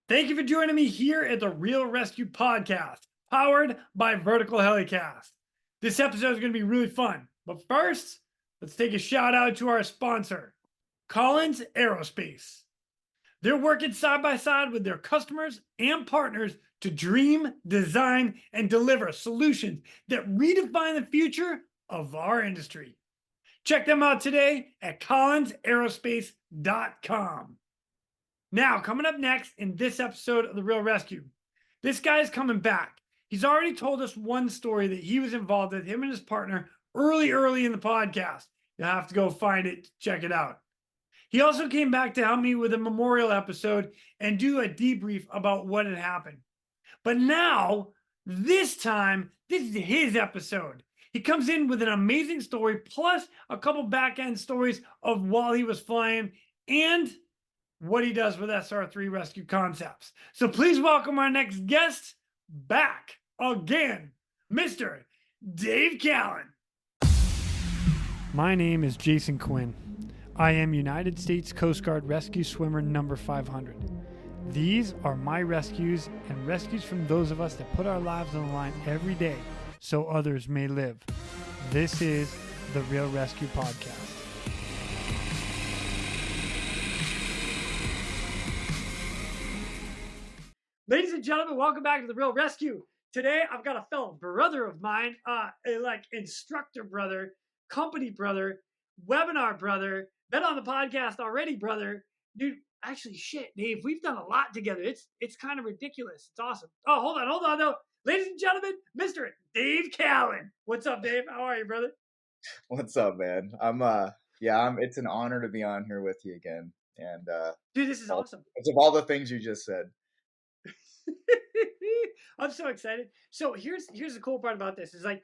Thank you for joining me here at the Real Rescue Podcast, powered by Vertical Helicast. This episode is going to be really fun. But first, let's take a shout out to our sponsor, Collins Aerospace. They're working side by side with their customers and partners to dream, design, and deliver solutions that redefine the future of our industry. Check them out today at collinsaerospace.com. Now, coming up next in this episode of The Real Rescue, this guy is coming back. He's already told us one story that he was involved with, him and his partner, early in the podcast. You'll have to go find it, check it out. He also came back to help me with a memorial episode and do a debrief about what had happened. But now, this time, this is his episode. He comes in with an amazing story, plus a couple back end stories of while he was flying and what he does with SR3 Rescue Concepts. So please welcome our next guest back again, Mr. Dave Callen. My name is Jason Quinn. I am United States Coast Guard Rescue Swimmer number 500. These are my rescues and rescues from those of us that put our lives on the line every day so others may live. This is the Real Rescue Podcast. Ladies and gentlemen, welcome back to The Real Rescue. Today, I've got a fellow brother of mine, instructor brother, company brother, webinar brother, been on the podcast already, brother. Dude, actually, shit, Dave, we've done a lot together. It's kind of ridiculous. It's awesome. Oh, hold on, though. Ladies and gentlemen, Mr. Dave Callen. What's up, Dave? How are you, brother? What's up, man? It's an honor to be on here with you again. And dude, this is awesome. Of all the things you just said. I'm so excited. So here's the cool part about this is let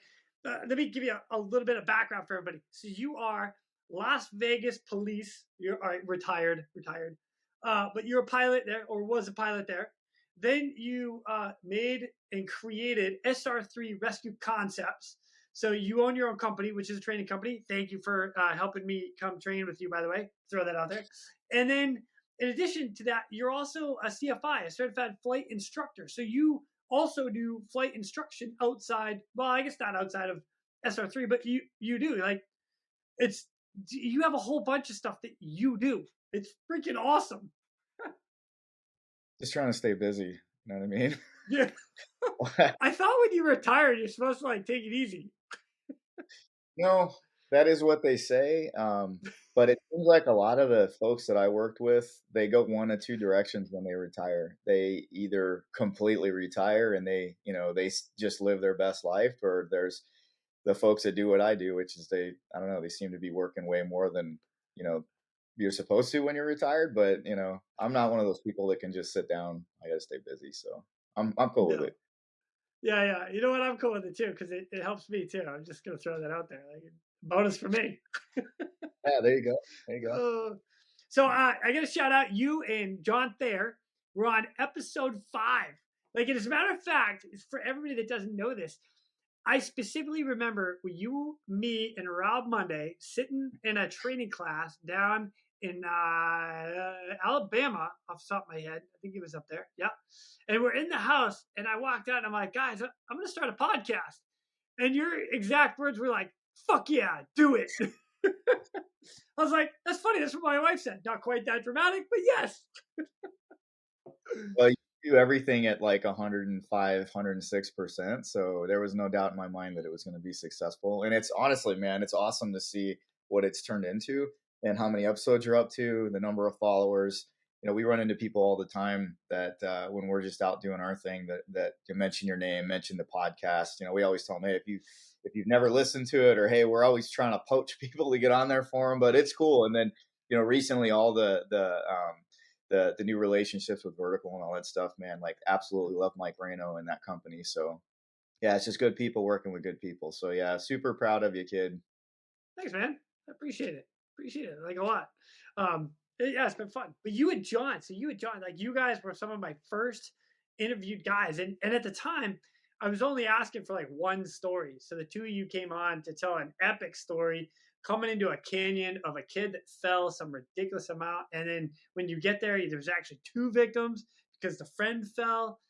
me give you a little bit of background for everybody. So you are Las Vegas police. You're retired, but you're a pilot there, or was a pilot there. Then you made and created SR3 Rescue Concepts. So you own your own company, which is a training company. Thank you for helping me come train with you, by the way. Throw that out there. And then in addition to that, you're also a CFI, a certified flight instructor. So you also do flight instruction outside. Well, I guess not outside of SR3, but you do. You have a whole bunch of stuff that you do. It's freaking awesome. Just trying to stay busy. You know what I mean? Yeah. I thought when you retired, you're supposed to take it easy. No, that is what they say. But it seems like a lot of the folks that I worked with, they go one of two directions when they retire. They either completely retire and they just live their best life, or there's the folks that do what I do, which is they seem to be working way more than, you're supposed to when you're retired. But, I'm not one of those people that can just sit down. I got to stay busy. So I'm cool with it. Yeah. You know what? I'm cool with it too, because it helps me too. I'm just going to throw that out there. Bonus for me. Yeah, there you go. So I got to shout out you and John Thayer. We're on episode 5. As a matter of fact, for everybody that doesn't know this, I specifically remember you, me, and Rob Monday sitting in a training class down in Alabama, off the top of my head. I think it was up there. Yeah. And we're in the house, and I walked out, and I'm like, guys, I'm going to start a podcast. And your exact words were like, fuck yeah, do it. I was like, that's funny. That's what my wife said. Not quite that dramatic, but yes. Well, you do everything at 105, 106%. So there was no doubt in my mind that it was going to be successful. And it's honestly, man, it's awesome to see what it's turned into and how many episodes you're up to, the number of followers. We run into people all the time that when we're just out doing our thing that you mention your name, mention the podcast. We always tell them, hey, if you've never listened to it, or hey, we're always trying to poach people to get on there for them, but it's cool. And then recently all the new relationships with Vertical and all that stuff, man, absolutely love Mike Reno and that company. So yeah, it's just good people working with good people. So yeah, super proud of you, kid. Thanks, man. I appreciate it a lot. Yeah, it's been fun. But you and John, you guys were some of my first interviewed guys. And at the time, I was only asking for one story. So the two of you came on to tell an epic story coming into a canyon of a kid that fell some ridiculous amount. And then when you get there, there's actually 2 victims because the friend fell.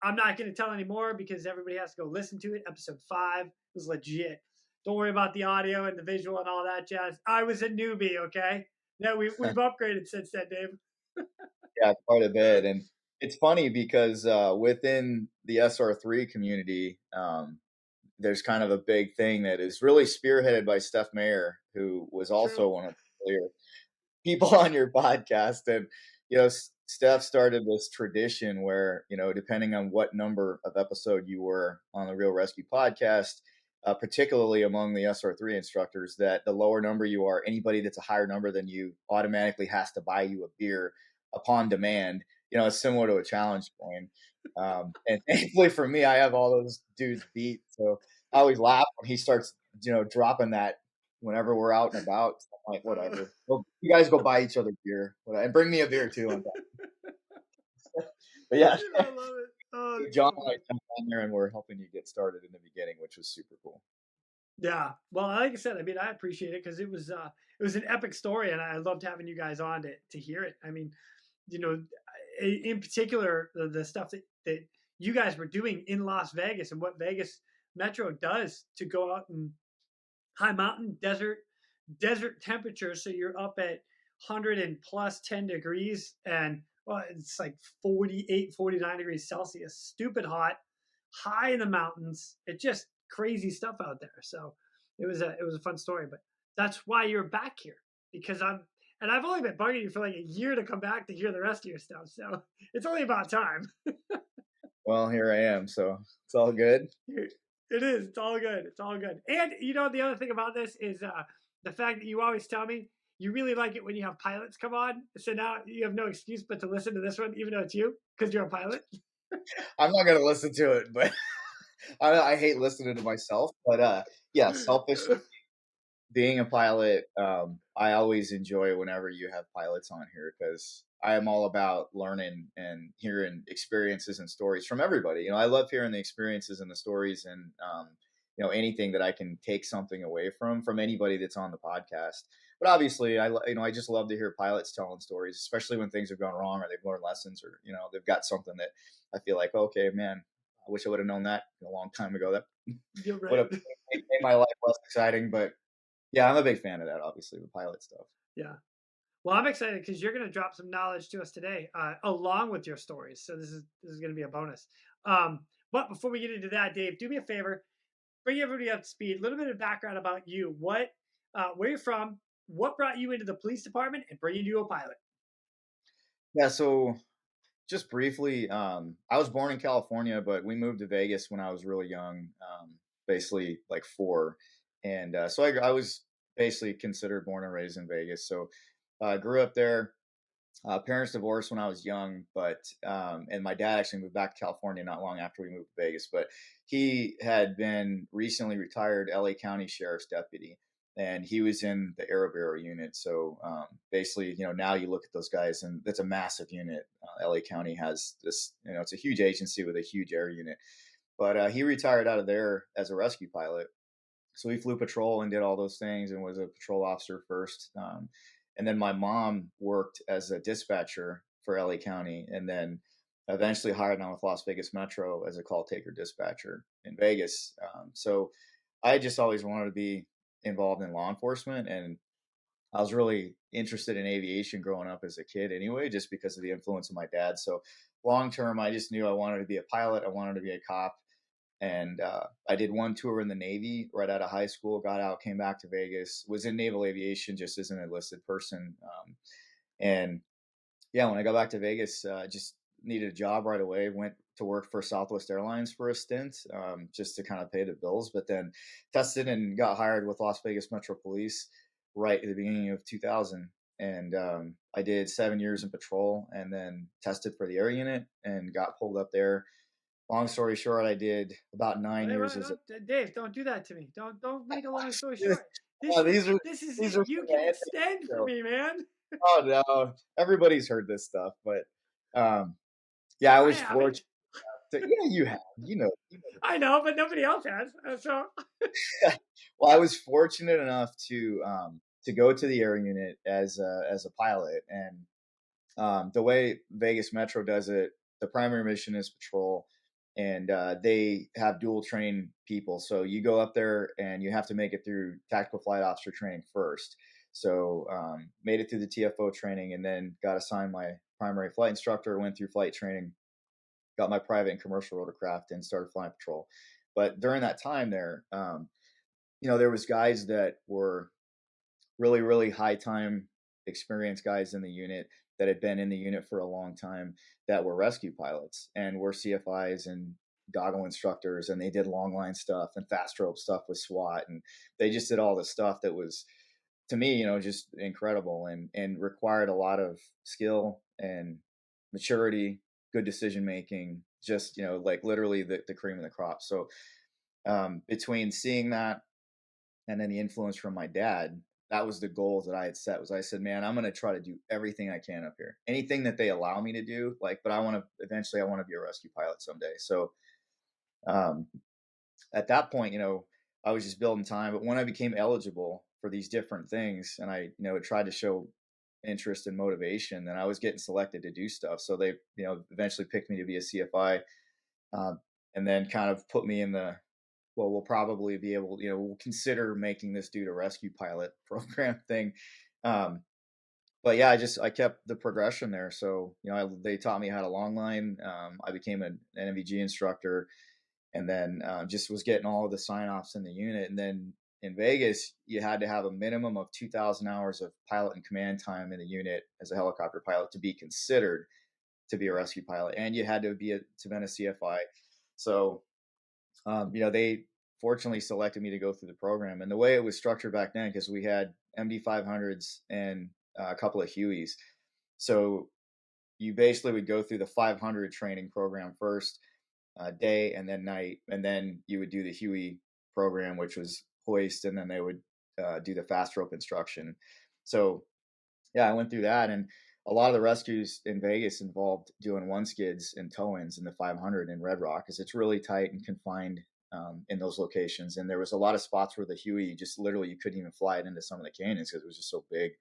I'm not going to tell anymore because everybody has to go listen to it. Episode 5 was legit. Don't worry about the audio and the visual and all that jazz. I was a newbie, okay? Yeah, we've upgraded since then, Dave. Yeah, quite a bit. And it's funny because within the SR3 community, there's kind of a big thing that is really spearheaded by Steph Mayer, who was also True. one of the earlier people on your podcast. And, Steph started this tradition where, depending on what number of episode you were on the Real Rescue podcast, particularly among the SR3 instructors, that the lower number you are, anybody that's a higher number than you automatically has to buy you a beer upon demand. It's similar to a challenge coin. And thankfully for me, I have all those dudes beat. So I always laugh when he starts, dropping that whenever we're out and about. So I'm like, whatever. Well, you guys go buy each other beer and bring me a beer too. But yeah, I love it. Oh, John so and I jumped on there and we're helping you get started in the beginning, which was super cool. yeah. Well, like I said, I mean, I appreciate it because it was an epic story, and I loved having you guys on to hear it. I mean, in particular, the stuff that you guys were doing in Las Vegas and what Vegas Metro does to go out and high mountain desert temperatures. So you're up at 100 and plus 10 degrees, and well, it's like 48, 49 degrees Celsius, stupid hot, high in the mountains. It's just crazy stuff out there. So it was a fun story, but that's why you're back here, because I've only been bugging you for like a year to come back to hear the rest of your stuff. So it's only about time. Well, here I am, so it's all good. It is. It's all good. It's all good. And the other thing about this is the fact that you always tell me you really like it when you have pilots come on. So now you have no excuse but to listen to this one, even though it's you, because you're a pilot. I'm not gonna listen to it, but I hate listening to myself. But yeah, selfishly, being a pilot, I always enjoy whenever you have pilots on here because I am all about learning and hearing experiences and stories from everybody. I love hearing the experiences and the stories and anything that I can take something away from anybody that's on the podcast. But obviously, I just love to hear pilots telling stories, especially when things have gone wrong or they've learned lessons or they've got something that I feel like, okay, man, I wish I would have known that a long time ago. That You're would right. have made my life less exciting, but yeah, I'm a big fan of that, obviously, the pilot stuff. Yeah. Well, I'm excited because you're going to drop some knowledge to us today, along with your stories. So this is going to be a bonus. But before we get into that, Dave, do me a favor, bring everybody up to speed. A little bit of background about you. Where you're from, what brought you into the police department, and bringing you a pilot. Yeah, so just briefly, I was born in California, but we moved to Vegas when I was really young, basically like 4. And so I was basically considered born and raised in Vegas. So I grew up there. Parents divorced when I was young, and my dad actually moved back to California not long after we moved to Vegas. But he had been recently retired LA County Sheriff's deputy, and he was in the Aero Bureau unit. So basically, now you look at those guys, and that's a massive unit. LA County has this, it's a huge agency with a huge air unit. But he retired out of there as a rescue pilot. So he flew patrol and did all those things and was a patrol officer first. And then my mom worked as a dispatcher for LA County and then eventually hired on with Las Vegas Metro as a call taker dispatcher in Vegas. So I just always wanted to be involved in law enforcement. And I was really interested in aviation growing up as a kid anyway, just because of the influence of my dad. So long term, I just knew I wanted to be a pilot. I wanted to be a cop. And I did one tour in the Navy right out of high school, got out, came back to Vegas, was in naval aviation just as an enlisted person. And yeah, when I got back to Vegas, just needed a job right away, went to work for Southwest Airlines for a stint just to kind of pay the bills, but then tested and got hired with Las Vegas Metro Police right at the beginning of 2000. And I did 7 years in patrol and then tested for the air unit and got pulled up there. Long story short, I did about 9 years as a. Dave, don't do that to me. Don't make a long story short. This is these are you some can random extend for details. me, man. Oh no, everybody's heard this stuff, but yeah, I I was haven't. fortunate. Yeah, you have, I know, but nobody else has. So well, I was fortunate enough to go to the air unit as a pilot, and the way Vegas Metro does it, the primary mission is patrol, and they have dual train people. So you go up there and you have to make it through tactical flight officer training first. So made it through the TFO training, and then got assigned my primary flight instructor. Went through flight training, got my private and commercial rotorcraft, and started flying patrol. But during that time there, there was guys that were really, really high time experienced guys in the unit that had been in the unit for a long time that were rescue pilots and were CFIs and goggle instructors, and they did long line stuff and fast rope stuff with SWAT, and they just did all this stuff that was, to me, just incredible, and required a lot of skill and maturity, good decision making, just like literally the cream of the crop. So between seeing that and then the influence from my dad, that was the goals that I had set. Was I said, man, I'm going to try to do everything I can up here, anything that they allow me to do. Like, but I want to eventually, I want to be a rescue pilot someday. So um, at that point, I was just building time. But when I became eligible for these different things, and I, tried to show interest and motivation, then I was getting selected to do stuff. So they, eventually picked me to be a CFI, and then kind of put me in the, well, we'll probably be able, we'll consider making this dude a rescue pilot program thing. But yeah, I kept the progression there. So, they taught me how to long line. I became an NVG instructor, and then just was getting all of the sign-offs in the unit. And then in Vegas, you had to have a minimum of 2,000 hours of pilot and command time in the unit as a helicopter pilot to be considered to be a rescue pilot. And you had to been a CFI. So, they fortunately selected me to go through the program. And the way it was structured back then, because we had MD500s and a couple of Hueys. So you basically would go through the 500 training program first, day and then night, and then you would do the Huey program, which was hoist, and then they would do the fast rope instruction. So yeah, I went through that, and a lot of the rescues in Vegas involved doing one skids and tow-ins in the 500 in Red Rock, because it's really tight and confined in those locations. And there was a lot of spots where the Huey, you just literally, you couldn't even fly it into some of the canyons because it was just so big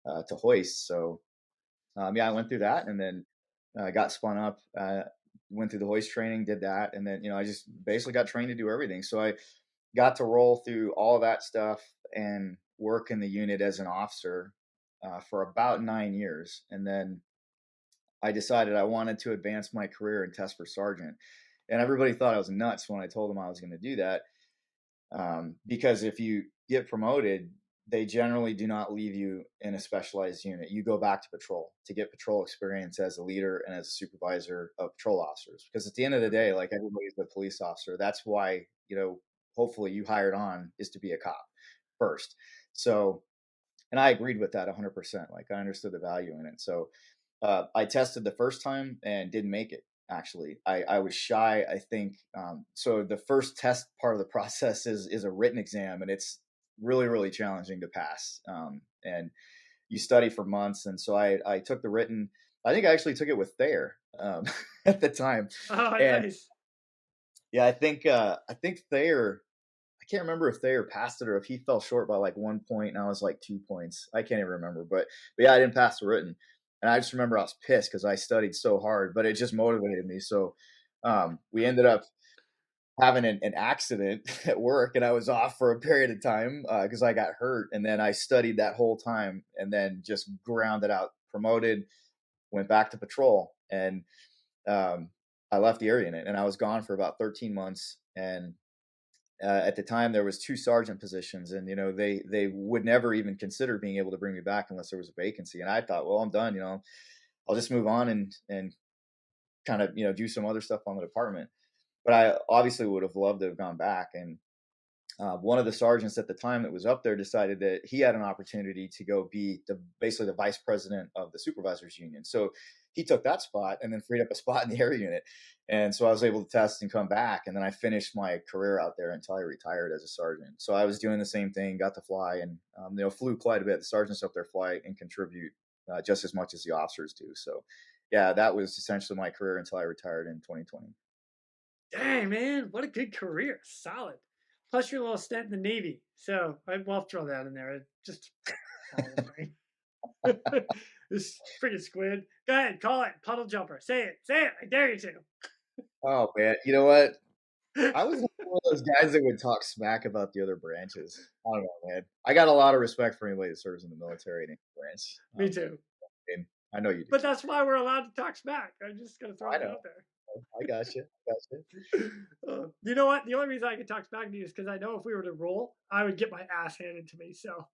to hoist. So yeah, I went through that, and then got spun up, went through the hoist training, did that. And then, I just basically got trained to do everything. So I got to roll through all that stuff and work in the unit as an officer for about 9 years. And then I decided I wanted to advance my career and test for sergeant. And everybody thought I was nuts when I told them I was going to do that. Because if you get promoted, they generally do not leave you in a specialized unit. You go back to patrol to get patrol experience as a leader and as a supervisor of patrol officers. Because at the end of the day, like, everybody's a police officer. That's why, hopefully you hired on is to be a cop first. So, and I agreed with that 100%. Like, I understood the value in it. So I tested the first time and didn't make it. Actually, I was shy, I think. So the first test part of the process is a written exam, and it's really, really challenging to pass. And you study for months. And so I took the written. I think I actually took it with Thayer at the time. Oh, And nice. yeah, I think Thayer. I can't remember if Thayer passed it or if he fell short by like 1 point and I was like 2 points. I can't even remember, but yeah, I didn't pass the written. And I just remember I was pissed because I studied so hard, but it just motivated me. So we ended up having an accident at work, and I was off for a period of time because I got hurt. And then I studied that whole time, and then just ground it out, promoted, went back to patrol. And I left the air unit, and I was gone for about 13 months. And at the time there was 2 sergeant positions, and they would never even consider being able to bring me back unless there was a vacancy. And I thought, well, I'm done, I'll just move on and kind of do some other stuff on the department. But I obviously would have loved to have gone back. And one of the sergeants at the time that was up there decided that he had an opportunity to go be basically the vice president of the supervisors union. So he took that spot and then freed up a spot in the air unit. And so I was able to test and come back. And then I finished my career out there until I retired as a sergeant. So I was doing the same thing, got to fly, and flew quite a bit. The sergeants up there fly and contribute just as much as the officers do. So yeah, that was essentially my career until I retired in 2020. Dang, man, what a good career. Solid. Plus your little stint in the Navy. So I'll throw that in there. It just This freaking squid. Go ahead, call it puddle jumper. Say it. Say it. I dare you to. Oh man, you know what? I was one of those guys that would talk smack about the other branches. I don't know, man. I got a lot of respect for anybody that serves in the military in any branch. Me too. And I know you do But too. that's why we're allowed to talk smack. I'm just gonna throw I that know. out there. I got you. You know what? The only reason I can talk smack to you is because I know if we were to roll, I would get my ass handed to me. So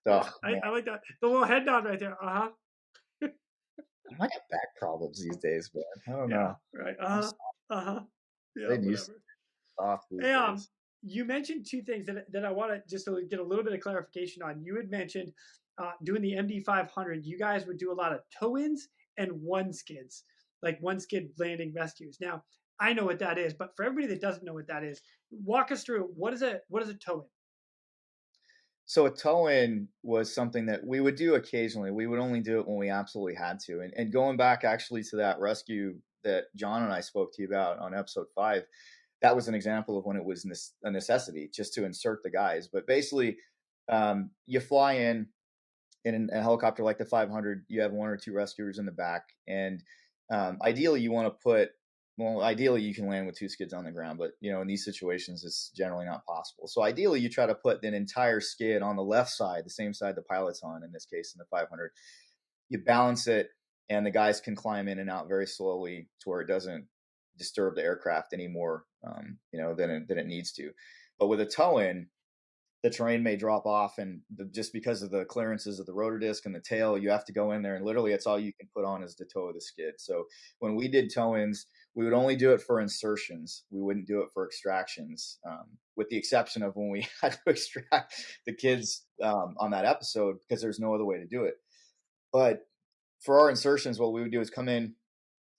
Oh man, I like that. The little head nod right there. I got back problems these days, man. I don't Yeah. know. Right. I'm Yeah. getting used to Whatever. soft these Hey, days. you mentioned two things that I want to just to get a little bit of clarification on. You had mentioned doing the MD 500. You guys would do a lot of tow-ins and one skids, like one skid landing rescues. Now, I know what that is, but for everybody that doesn't know what that is, walk us through what is a tow-in? So a tow-in was something that we would do occasionally. We would only do it when we absolutely had to. And going back actually to that rescue that John and I spoke to you about on episode 5, that was an example of when it was a necessity just to insert the guys. But basically, you fly in a helicopter like the 500, you have one or two rescuers in the back, and ideally you want to put. Well, ideally you can land with two skids on the ground, but in these situations it's generally not possible. So ideally you try to put an entire skid on the left side, the same side the pilot's on. In this case, in the 500, you balance it, and the guys can climb in and out very slowly to where it doesn't disturb the aircraft anymore, than it needs to. But with a tow-in, the terrain may drop off, and just because of the clearances of the rotor disc and the tail, you have to go in there, and literally it's all you can put on is the toe of the skid. So when we did tow-ins, we would only do it for insertions. We wouldn't do it for extractions, with the exception of when we had to extract the kids on that episode, because there's no other way to do it. But for our insertions, what we would do is come in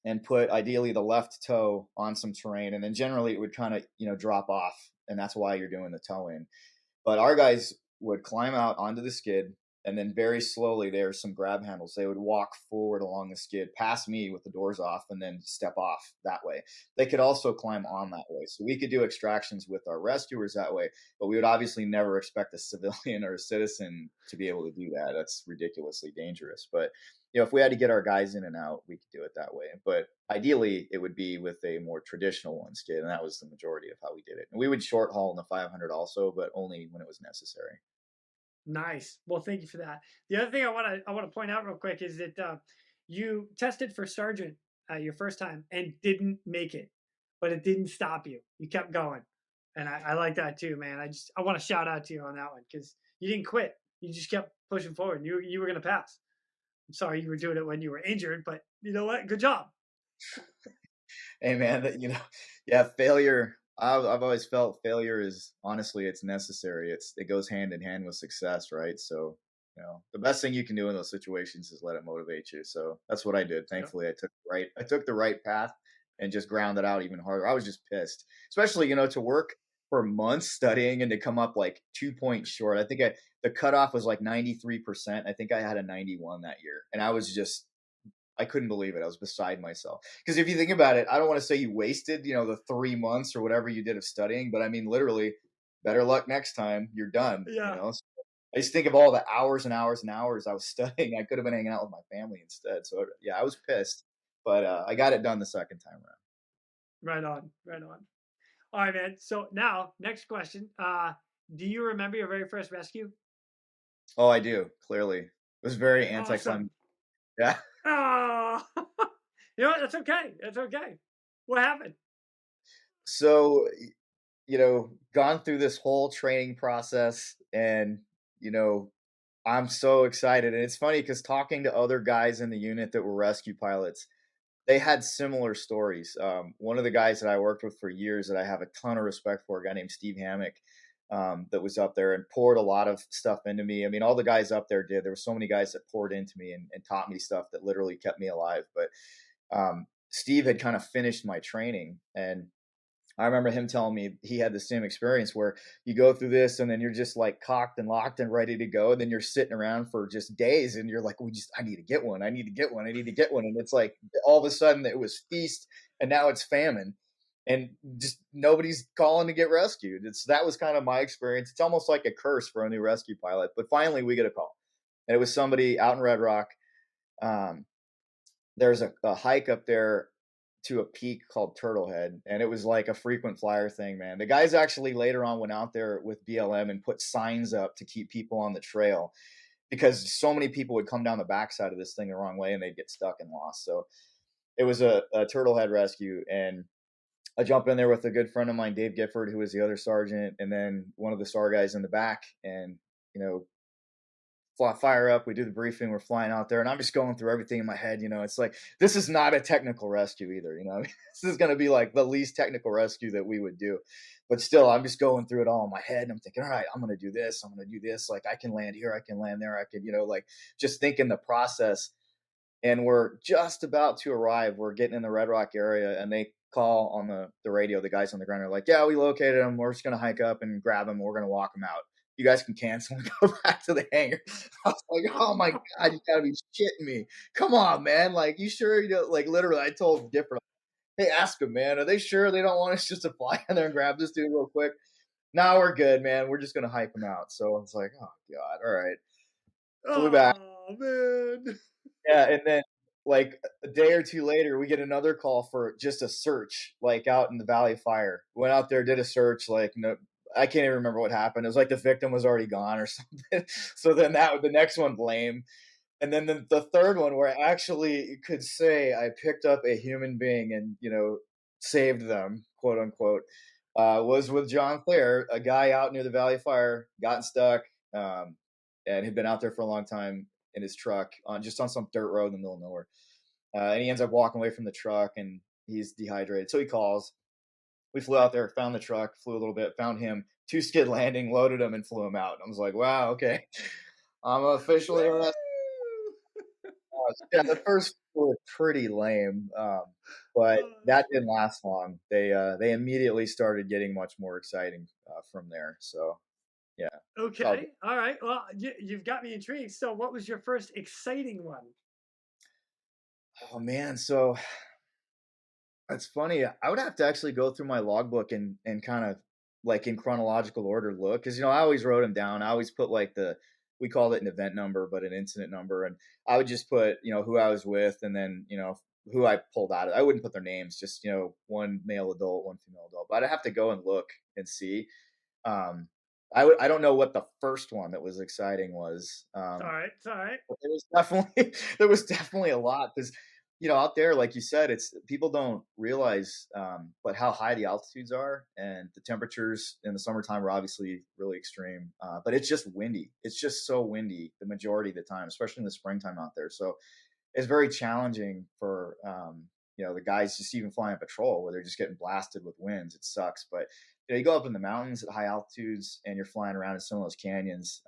and put ideally the left toe on some terrain, and then generally it would kind of drop off, and that's why you're doing the toe in. But our guys would climb out onto the skid, and then very slowly, there's some grab handles. They would walk forward along the skid, past me with the doors off, and then step off that way. They could also climb on that way. So we could do extractions with our rescuers that way, but we would obviously never expect a civilian or a citizen to be able to do that. That's ridiculously dangerous. But if we had to get our guys in and out, we could do it that way. But ideally, it would be with a more traditional one skid, and that was the majority of how we did it. And we would short haul in the 500 also, but only when it was necessary. Nice. Well, thank you for that. The other thing I want to point out real quick is that you tested for sergeant your first time and didn't make it, but it didn't stop you. You kept going, and I like that too, man. I want to shout out to you on that one because you didn't quit. You just kept pushing forward. You were going to pass. I'm sorry you were doing it when you were injured, but you know what? Good job. Hey man, yeah, failure. I've always felt failure is, honestly, it's necessary. It goes hand in hand with success, right? So the best thing you can do in those situations is let it motivate you. So that's what I did. Thankfully, I took the right path and just ground it out even harder. I was just pissed, especially to work for months studying and to come up like 2 points short. I think the cutoff was like 93%. I think I had a 91 that year, and I couldn't believe it. I was beside myself. Because if you think about it, I don't want to say you wasted, the 3 months or whatever you did of studying, but I mean, literally, better luck next time. You're done. Yeah. So I just think of all the hours and hours and hours I was studying. I could have been hanging out with my family instead. So yeah, I was pissed, but I got it done the second time around. Right on. Right on. All right, man. So now, next question. Do you remember your very first rescue? Oh, I do. Clearly, it was very Awesome. anticlimactic. Yeah. Oh, you know what? That's okay. That's okay. What happened? So, gone through this whole training process, and, I'm so excited. And it's funny because talking to other guys in the unit that were rescue pilots, they had similar stories. One of the guys that I worked with for years that I have a ton of respect for, a guy named Steve Hammock, that was up there and poured a lot of stuff into me. I mean, all the guys up there did. There were so many guys that poured into me and taught me stuff that literally kept me alive. But Steve had kind of finished my training, and I remember him telling me he had the same experience where you go through this and then you're just like cocked and locked and ready to go. And then you're sitting around for just days and you're like, I need to get one. I need to get one. I need to get one. And it's like all of a sudden it was feast and now it's famine, and just nobody's calling to get rescued. That was kind of my experience. It's almost like a curse for a new rescue pilot, but finally we get a call, and it was somebody out in Red Rock. Um, there's a hike up there to a peak called Turtlehead, and it was like a frequent flyer thing, man. The guys actually later on went out there with BLM and put signs up to keep people on the trail because so many people would come down the backside of this thing the wrong way and they'd get stuck and lost. So it was a Turtlehead rescue, and I jump in there with a good friend of mine, Dave Gifford, who was the other sergeant, and then one of the SAR guys in the back, and you know, fire up. We do the briefing. We're flying out there, and I'm just going through everything in my head. It's like this is not a technical rescue either. This is going to be like the least technical rescue that we would do, but still, I'm just going through it all in my head. And I'm thinking, all right, I'm going to do this. I'm going to do this. Like I can land here. I can land there. I can, like just thinking the process. And we're just about to arrive. We're getting in the Red Rock area, and they call on the radio. The guys on the ground are like, "Yeah, we located them. We're just going to hike up and grab them. We're going to walk them out. You guys can cancel and go back to the hangar." I was like, "Oh my God, you gotta be shitting me. Come on, man. Like, you sure you don't?" Like, literally, I told different. Hey, ask them, man. Are they sure they don't want us just to fly in there and grab this dude real quick? No, we're good, man. We're just going to hike them out. So I was like, oh God. All right. Flew back. Oh man. Yeah, and then like a day or two later, we get another call for just a search, like out in the Valley of Fire. Went out there, did a search. Like, no, I can't even remember what happened. It was like the victim was already gone or something. So then the next one lame, and then the third one where I actually could say I picked up a human being and saved them, quote unquote, was with John Clare, a guy out near the Valley of Fire, gotten stuck, and had been out there for a long time in his truck on some dirt road in the middle of nowhere. And he ends up walking away from the truck and he's dehydrated. So he calls. We flew out there, found the truck, flew a little bit, found him, 2-skid landing, loaded him, and flew him out. And I was like, wow, okay. I'm officially arrested. Yeah, the first were pretty lame, but that didn't last long. They immediately started getting much more exciting from there. So yeah. Okay. All right. Well, you've got me intrigued. So, what was your first exciting one? Oh man, so that's funny. I would have to actually go through my logbook and kind of like in chronological order look, because I always wrote them down. I always put like we called it an event number, but an incident number, and I would just put who I was with, and then who I pulled out of. I wouldn't put their names, just one male adult, one female adult. But I'd have to go and look and see. I don't know what the first one that was exciting was. It's all right. It's all right. But there was definitely a lot because out there, like you said, it's people don't realize but how high the altitudes are, and the temperatures in the summertime are obviously really extreme. But it's just windy. It's just so windy the majority of the time, especially in the springtime out there. So it's very challenging for the guys just even flying patrol where they're just getting blasted with winds. It sucks, but you go up in the mountains at high altitudes and you're flying around in some of those canyons.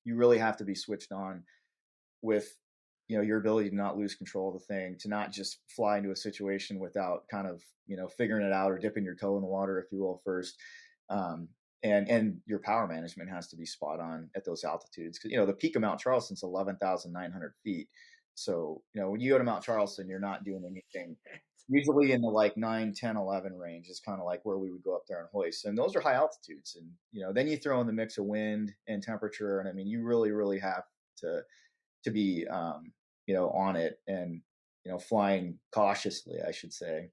You really have to be switched on with your ability to not lose control of the thing, to not just fly into a situation without kind of figuring it out or dipping your toe in the water, if you will, first. And your power management has to be spot on at those altitudes, because the peak of Mount Charleston is 11,900 feet. So when you go to Mount Charleston, you're not doing anything. Usually in the like 9, 10, 11 range is kind of like where we would go up there and hoist. And those are high altitudes. And, then you throw in the mix of wind and temperature. And I mean, you really, really have to be, on it and, flying cautiously, I should say.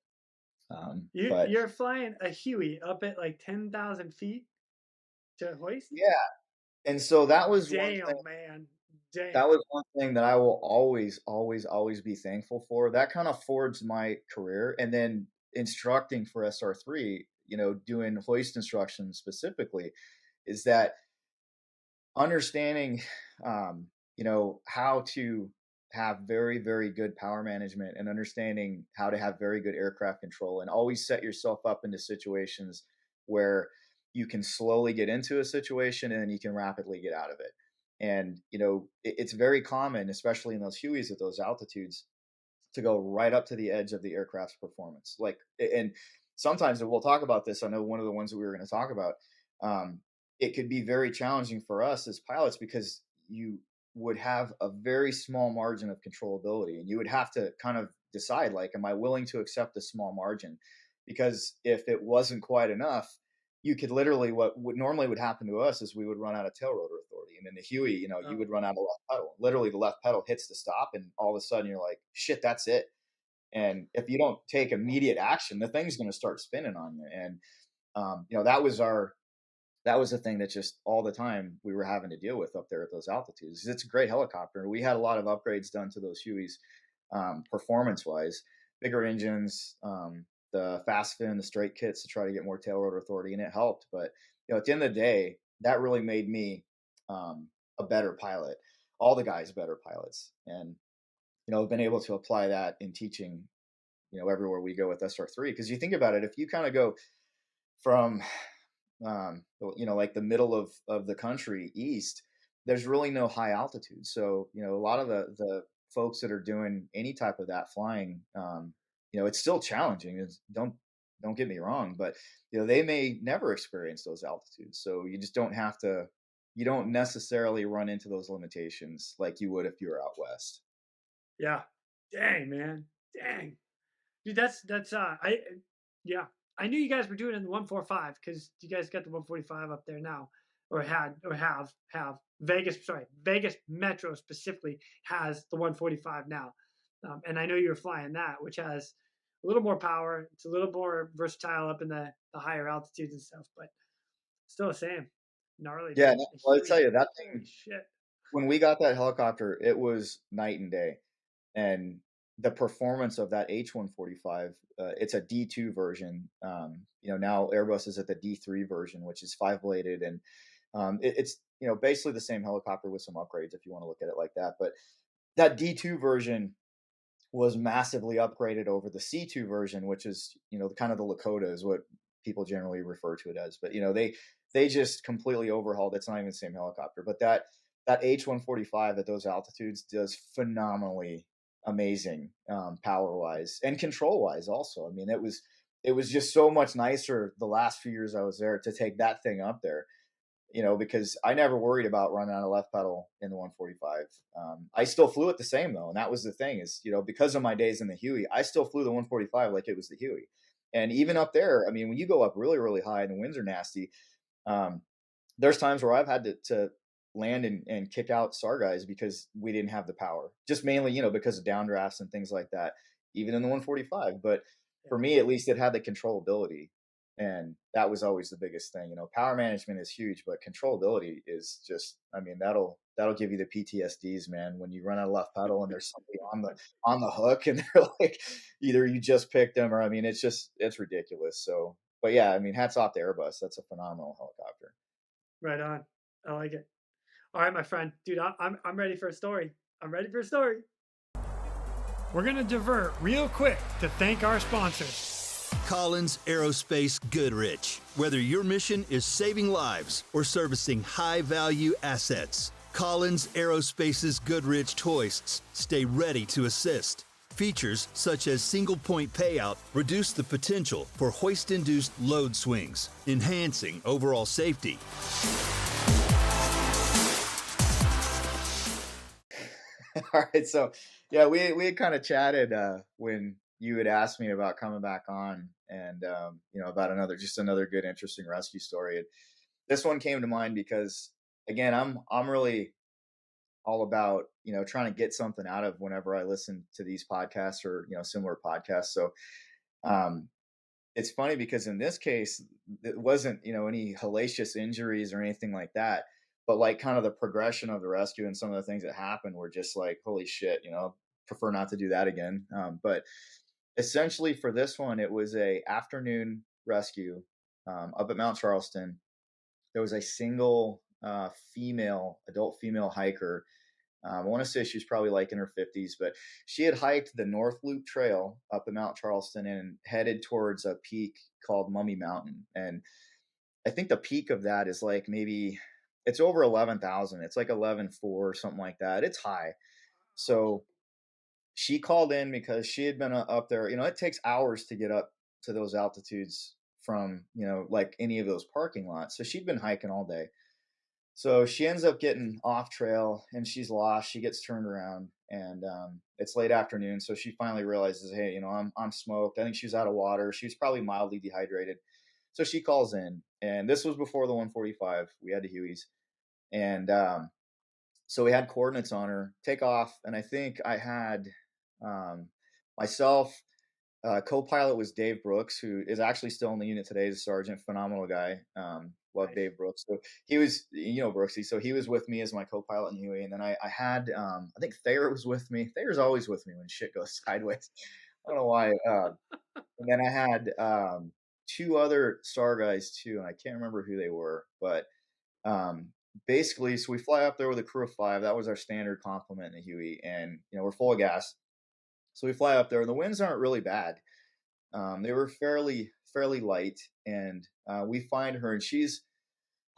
But You're flying a Huey up at like 10,000 feet to hoist? yeah. And so that was one Damn, thing. man. Damn. That was one thing that I will always, always, always be thankful for. That kind of forged my career. And then instructing for SR3, doing hoist instruction specifically, is that understanding, how to have very, very good power management and understanding how to have very good aircraft control, and always set yourself up into situations where you can slowly get into a situation and then you can rapidly get out of it. And, it's very common, especially in those Hueys at those altitudes, to go right up to the edge of the aircraft's performance. And sometimes we'll talk about this. I know one of the ones that we were going to talk about, it could be very challenging for us as pilots because you would have a very small margin of controllability, and you would have to kind of decide, like, am I willing to accept a small margin? Because if it wasn't quite enough, you could literally, what would normally would happen to us is we would run out of tail rotor authority. And in the Huey, you know, you Oh, would run out of left pedal. Literally, the left pedal hits the stop, and all of a sudden you're like, shit, that's it. And if you don't take immediate action, the thing's going to start spinning on you. And you know, that was the thing that just all the time we were having to deal with up there at those altitudes. It's a great helicopter. We had a lot of upgrades done to those Hueys, performance wise, bigger engines, the fast fin, the straight kits to try to get more tail rotor authority, and it helped. But you know, at the end of the day, that really made me a better pilot. All the guys better pilots, and you know, I've been able to apply that in teaching. You know, everywhere we go with SR3, because you think about it, if you kind of go from you know, like the middle of the country east, there's really no high altitude. So you know, a lot of the folks that are doing any type of that flying, you know, it's still challenging. Don't get me wrong, but you know, they may never experience those altitudes. So you just don't have to. You don't necessarily run into those limitations like you would if you were out west. yeah. Dang, man. Dang. Dude, that's I yeah. I knew you guys were doing it in the 145 because you guys got the 145 up there now, or had or have Vegas. Sorry, Vegas Metro specifically has the 145 now, and I know you were flying that, which has a little more power. It's a little more versatile up in the higher altitudes and stuff, but still the same. Gnarly, Yeah, dude. no, The well, I tell Huey. you that Holy thing, shit. when we got that helicopter, it was night and day. And the performance of that H145, it's a D2 version. You know, now Airbus is at the D3 version, which is 5 bladed, and it's, you know, basically the same helicopter with some upgrades if you want to look at it like that. But that D2 version was massively upgraded over the C2 version, which is, you know, kind of the Lakota is what people generally refer to it as. But you know, they just completely overhauled. It's not even the same helicopter, but that H145 at those altitudes does phenomenally amazing, power wise and control wise. Also, I mean, it was just so much nicer the last few years I was there to take that thing up there, you know, because I never worried about running on a left pedal in the 145. I still flew it the same though, and that was the thing is, you know, because of my days in the Huey, I still flew the 145 like it was the Huey. And even up there, I mean, when you go up really, really high and the winds are nasty, um, there's times where I've had to land and kick out SAR guys because we didn't have the power, just mainly, you know, because of downdrafts and things like that, even in the 145. But for me, at least it had the controllability. And that was always the biggest thing. You know, power management is huge, but controllability is just, I mean, that'll give you the PTSDs, man, when you run out of left pedal and there's somebody on the hook and they're like, either you just picked them or, I mean, it's ridiculous. So, but yeah, I mean, hats off to Airbus. That's a phenomenal helicopter. Right on. I like it. All right, my friend, dude, I'm ready for a story. I'm ready for a story. We're gonna divert real quick to thank our sponsors. Collins Aerospace Goodrich. Whether your mission is saving lives or servicing high-value assets, Collins Aerospace's Goodrich hoists stay ready to assist. Features such as single-point payout reduce the potential for hoist-induced load swings, enhancing overall safety. All right, so yeah, we had kind of chatted when you had asked me about coming back on, and you know, about another good interesting rescue story. And this one came to mind because again, I'm really all about, you know, trying to get something out of whenever I listen to these podcasts or, you know, similar podcasts. So um, it's funny because in this case, it wasn't, you know, any hellacious injuries or anything like that, but like kind of the progression of the rescue and some of the things that happened were just like, holy shit, you know, prefer not to do that again. But essentially for this one, it was a afternoon rescue up at Mount Charleston. There was a single adult female hiker. I want to say she was probably like in her 50s, but she had hiked the North Loop Trail up in Mount Charleston and headed towards a peak called Mummy Mountain. And I think the peak of that is like maybe it's over 11,000. It's like 11,400 or something like that. It's high. So she called in because she had been up there. You know, it takes hours to get up to those altitudes from, you know, like any of those parking lots. So she'd been hiking all day. So she ends up getting off trail and she's lost. She gets turned around and it's late afternoon. So she finally realizes, hey, you know, I'm smoked. I think she was out of water. She was probably mildly dehydrated. So she calls in, and this was before the 145. We had the Hueys. And so we had coordinates on her, take off, and I think I had myself. Co-pilot was Dave Brooks, who is actually still in the unit today. He's a sergeant, phenomenal guy. Love Nice. Dave Brooks. So he was, Brooksy. So he was with me as my co-pilot in Huey. And then I had, I think Thayer was with me. Thayer's always with me when shit goes sideways. I don't know why. And then I had two other SAR guys too, and I can't remember who they were. But basically, so we fly up there with a crew of 5. That was our standard complement in the Huey. And, we're full of gas. So we fly up there, and the winds aren't really bad. They were fairly light, and we find her, and she's,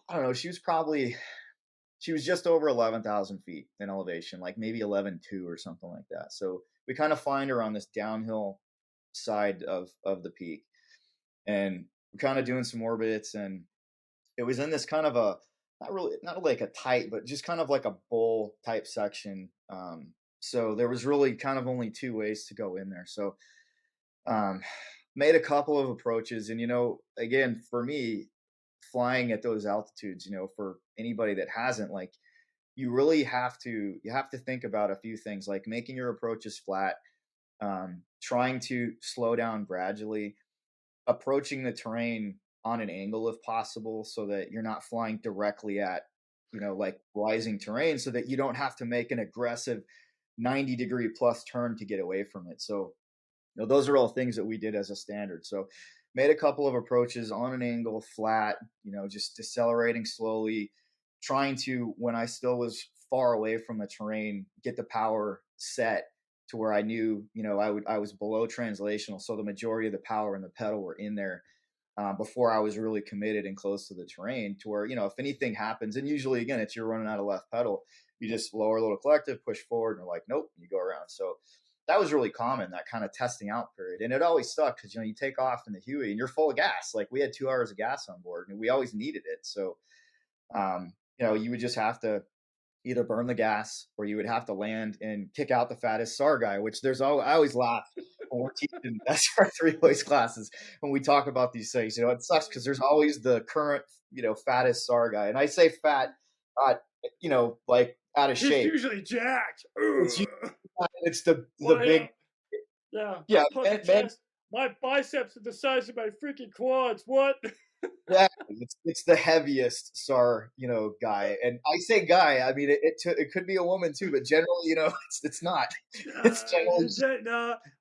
I don't know, she was just over 11,000 feet in elevation, like maybe 11,200 or something like that. So we kind of find her on this downhill side of the peak, and we're kind of doing some orbits, and it was in this kind of a not like a tight, but just kind of like a bowl type section. So there was really kind of only 2 ways to go in there. So made a couple of approaches, and again, for me, flying at those altitudes, for anybody that hasn't, like, you really have to think about a few things, like making your approaches flat, trying to slow down gradually, approaching the terrain on an angle if possible, so that you're not flying directly at like rising terrain, so that you don't have to make an aggressive 90-degree plus turn to get away from it. So those are all things that we did as a standard. So made a couple of approaches on an angle, flat, just decelerating slowly, trying to, when I still was far away from the terrain, get the power set to where I knew, I was below translational. So the majority of the power and the pedal were in there before I was really committed and close to the terrain, to where, if anything happens, and usually, again, it's you're running out of left pedal, you just lower a little collective, push forward, and you're like, nope, you go around. So that was really common, that kind of testing out period. And it always sucked because, you take off in the Huey and you're full of gas. Like, we had 2 hours of gas on board, and we always needed it. So, you would just have to either burn the gas, or you would have to land and kick out the fattest SAR guy, which I always laugh when we're teaching SR3 voice classes, when we talk about these things. It sucks because there's always the current, fattest SAR guy. And I say fat, like out of He's shape. usually jacked. It's the big, yeah. My biceps are the size of my freaking quads. What? Exactly. It's the heaviest SAR, guy. And I say guy, I mean, it could be a woman too, but generally, it's not. It's generally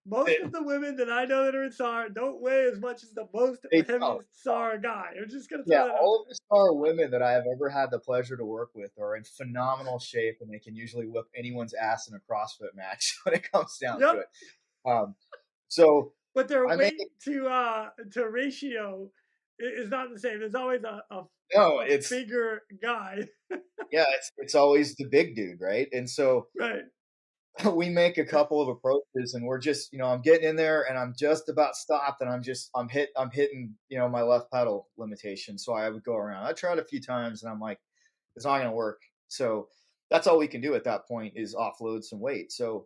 most of the women that I know that are in SAR don't weigh as much as the heaviest SAR guy. I'm just gonna tell all of the SAR women that I have ever had the pleasure to work with are in phenomenal shape, and they can usually whip anyone's ass in a CrossFit match when it comes down to it. So, but their weight to ratio is not the same. There's always a bigger guy. Yeah, it's always the big dude, right? And so we make a couple of approaches, and we're just, I'm getting in there, and I'm just about stopped, and I'm hitting, my left pedal limitation. So I would go around. I tried a few times, and I'm like, it's not going to work. So that's all we can do at that point, is offload some weight. So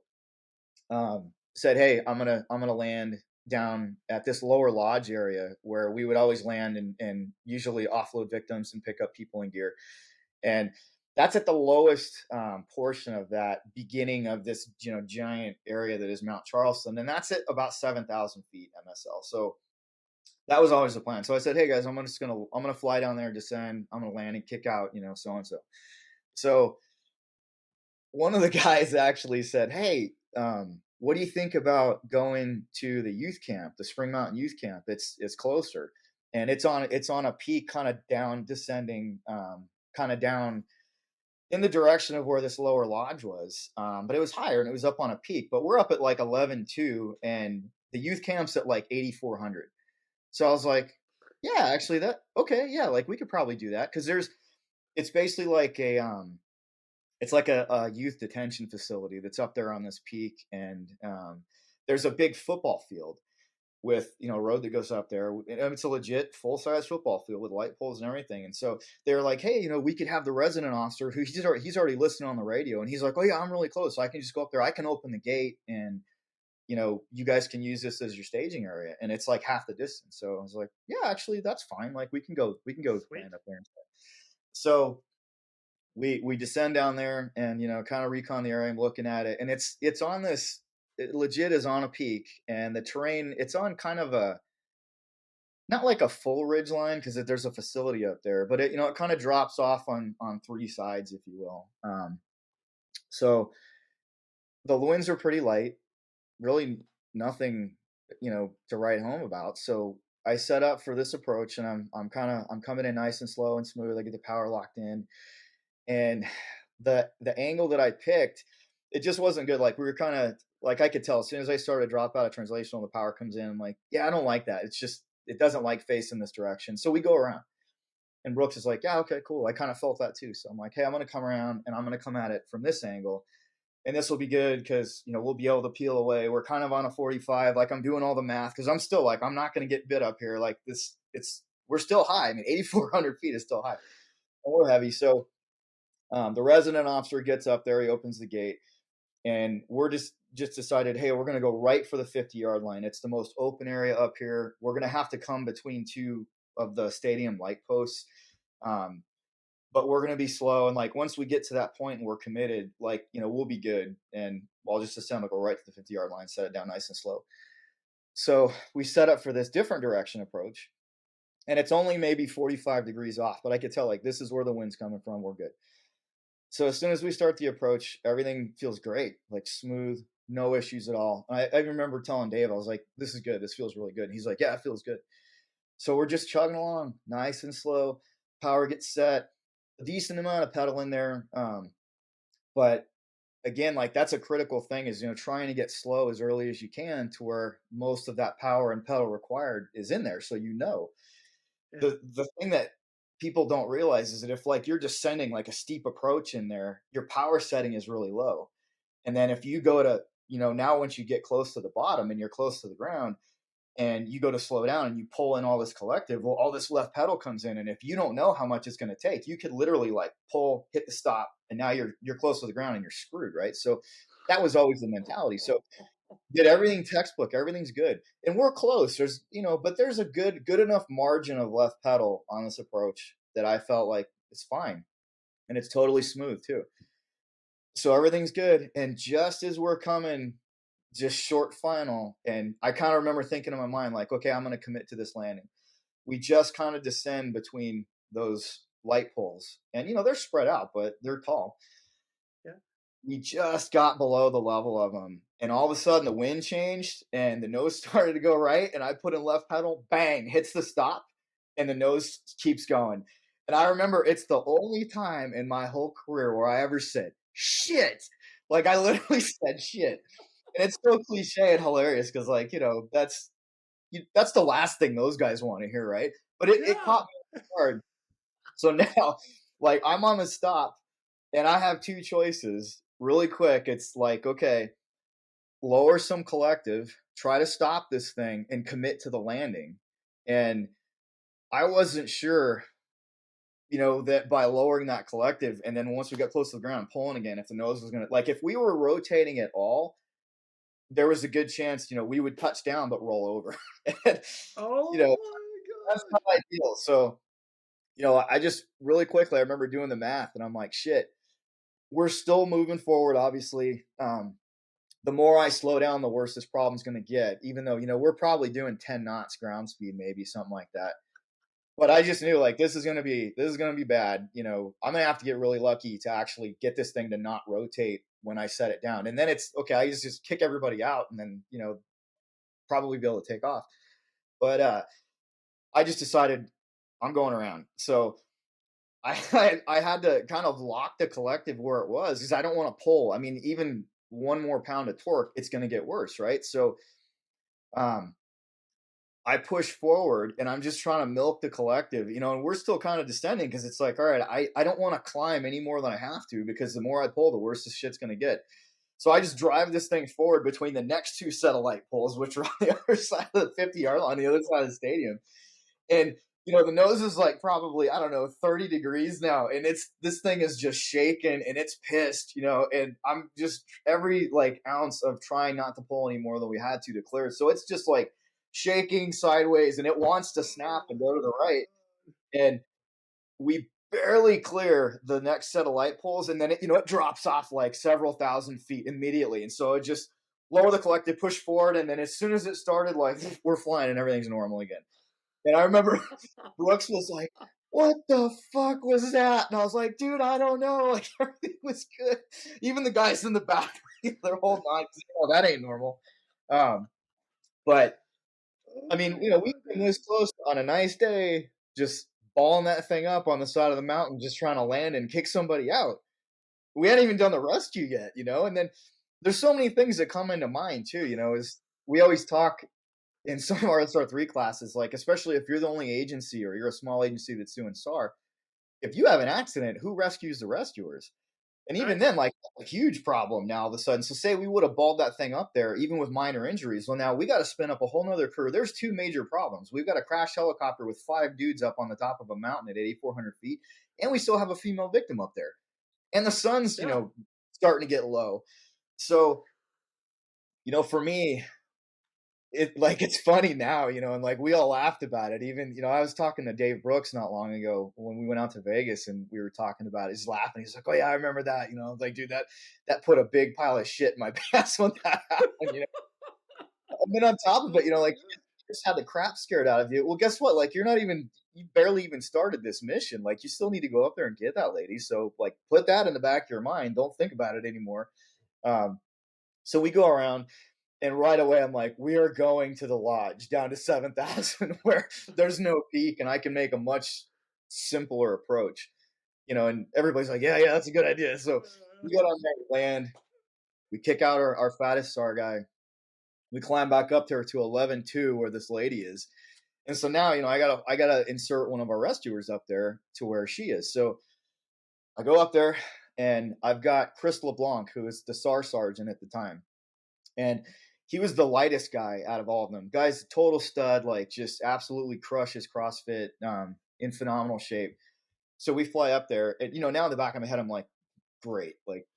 said, hey, I'm gonna land down at this lower lodge area where we would always land and usually offload victims and pick up people and gear. And that's at the lowest portion of that beginning of this, giant area that is Mount Charleston. And that's at about 7,000 feet MSL. So that was always the plan. So I said, hey guys, I'm gonna fly down there, descend, I'm gonna land and kick out, so-and-so. So one of the guys actually said, hey, what do you think about going to the youth camp, the Spring Mountain Youth Camp? It's closer, and it's on a peak, kind of down, descending, kind of down in the direction of where this lower lodge was. But it was higher, and it was up on a peak. But we're up at like 11,200, and the youth camp's at like 8,400. So I was like, yeah, actually, like we could probably do that, because it's basically like it's like a youth detention facility that's up there on this peak. And there's a big football field with, a road that goes up there. It's a legit full-size football field with light poles and everything. And so they're like, hey, we could have the resident officer, who he's already listening on the radio. And he's like, oh yeah, I'm really close, so I can just go up there. I can open the gate, and, you guys can use this as your staging area. And it's like half the distance. So I was like, yeah, actually, that's fine. Like, we can go land up there. So we descend down there and, kind of recon the area. I'm looking at it, and it's on this, it legit is on a peak, and the terrain, it's on kind of a, not like a full ridge line because there's a facility up there, but it kind of drops off on three sides, if you will. So the winds are pretty light, really nothing, to write home about. So I set up for this approach, and I'm coming in nice and slow and smooth. I get the power locked in, and the angle that I picked, it just wasn't good. Like, we were kind of like, I could tell as soon as I started to drop out of translational, the power comes in. I'm like, yeah, I don't like that. It's just, it doesn't like facing this direction. So we go around, and Brooks is like, yeah, okay, cool. I kind of felt that too. So I'm like, hey, I'm going to come around, and I'm going to come at it from this angle. And this will be good because, we'll be able to peel away. We're kind of on a 45. Like, I'm doing all the math because I'm still like, I'm not going to get bit up here. Like this, we're still high. I mean, 8,400 feet is still high. And we're heavy. So the resident officer gets up there. He opens the gate, and we're just decided, hey, we're going to go right for the 50-yard line. It's the most open area up here. We're going to have to come between two of the stadium light posts. But we're going to be slow. And like, once we get to that point and we're committed, like, we'll be good. And I'll just assume I'll go right to the 50-yard line, set it down nice and slow. So we set up for this different direction approach, and it's only maybe 45 degrees off, but I could tell, like, this is where the wind's coming from. We're good. So as soon as we start the approach, everything feels great, like smooth, no issues at all. I remember telling Dave, I was like, this is good. This feels really good. And he's like, yeah, it feels good. So we're just chugging along nice and slow. Power gets set, a decent amount of pedal in there. But again, like, that's a critical thing, is, trying to get slow as early as you can to where most of that power and pedal required is in there. So, the thing that people don't realize is that if, like, you're descending like a steep approach in there, your power setting is really low. And then if you go to, now once you get close to the bottom and you're close to the ground, and you go to slow down and you pull in all this collective, well, all this left pedal comes in. And if you don't know how much it's going to take, you could literally like pull, hit the stop, and now you're close to the ground and you're screwed, right? So that was always the mentality. So did everything textbook, everything's good. And we're close. There's, but there's a good enough margin of left pedal on this approach that I felt like it's fine. And it's totally smooth too. So everything's good. And just as we're coming, just short final, and I kind of remember thinking in my mind, like, okay, I'm going to commit to this landing. We just kind of descend between those light poles, and they're spread out, but they're tall. Yeah. We just got below the level of them, and all of a sudden the wind changed and the nose started to go right, and I put in left pedal, bang, hits the stop, and the nose keeps going. And I remember it's the only time in my whole career where I ever said shit. Like, I literally said shit. And it's so cliche and hilarious because, like, that's the last thing those guys want to hear, right? But it caught me hard. So now, like, I'm on the stop, and I have two choices really quick. It's like, okay, lower some collective, try to stop this thing, and commit to the landing. And I wasn't sure, that by lowering that collective, and then once we got close to the ground, pulling again, if the nose was going to, like, if we were rotating at all, there was a good chance, we would touch down but roll over. And, oh my God, that's not ideal. So, I just really quickly, I remember doing the math, and I'm like, shit, we're still moving forward. Obviously, the more I slow down, the worse this problem's going to get, even though, we're probably doing 10 knots ground speed, maybe something like that. But I just knew, like, this is going to be bad. I'm going to have to get really lucky to actually get this thing to not rotate when I set it down. And then it's okay. I just kick everybody out and then, probably be able to take off. But I just decided I'm going around. So I had to kind of lock the collective where it was because I don't want to pull. I mean, even one more pound of torque, it's going to get worse. Right. So, I push forward and I'm just trying to milk the collective, and we're still kind of descending because it's like, all right, I don't want to climb any more than I have to because the more I pull, the worse this shit's going to get. So I just drive this thing forward between the next two satellite poles, which are on the other side of the 50-yard line, on the other side of the stadium. And, the nose is like probably, 30 degrees now. And this thing is just shaking and it's pissed, and I'm just every like ounce of trying not to pull any more than we had to clear it. So it's just like shaking sideways and it wants to snap and go to the right. And we barely clear the next set of light poles, and then it drops off like several thousand feet immediately. And so it just lower the collective, push forward, and then as soon as it started, like we're flying and everything's normal again. And I remember Brooks was like, "What the fuck was that?" And I was like, "Dude, I don't know." Like everything was good. Even the guys in the back, they're holding on. Oh, that ain't normal. But I mean, we've been this close on a nice day, just balling that thing up on the side of the mountain, just trying to land and kick somebody out. We hadn't even done the rescue yet, and then there's so many things that come into mind too, is we always talk in some of our SR3 classes, like, especially if you're the only agency or you're a small agency that's doing SAR, if you have an accident, who rescues the rescuers? And even then, like, a huge problem now all of a sudden. So say we would have balled that thing up there, even with minor injuries. Well, now we got to spin up a whole nother crew. There's two major problems. We've got a crashed helicopter with 5 dudes up on the top of a mountain at 8,400 feet, and we still have a female victim up there. And the sun's, starting to get low. So, for me, it's funny now, and like we all laughed about it. Even, I was talking to Dave Brooks not long ago when we went out to Vegas and we were talking about it. He's laughing. He's like, "Oh yeah, I remember that." I was like, "Dude, that put a big pile of shit in my pants when that happened." And then on top of it, like you just had the crap scared out of you. Well, guess what? Like you barely even started this mission. Like you still need to go up there and get that lady. So like put that in the back of your mind. Don't think about it anymore. So we go around. And right away, I'm like, we are going to the lodge down to 7,000 where there's no peak and I can make a much simpler approach, and everybody's like, yeah, that's a good idea. So we go down there, land, we kick out our fattest SAR guy. We climb back up there to 11.2 where this lady is. And so now, I gotta insert one of our rescuers up there to where she is. So I go up there and I've got Chris LeBlanc, who is the SAR sergeant at the time. And he was the lightest guy out of all of them. Guy's total stud, like just absolutely crushes CrossFit, in phenomenal shape. So we fly up there, and now in the back of my head, I'm like, great. Like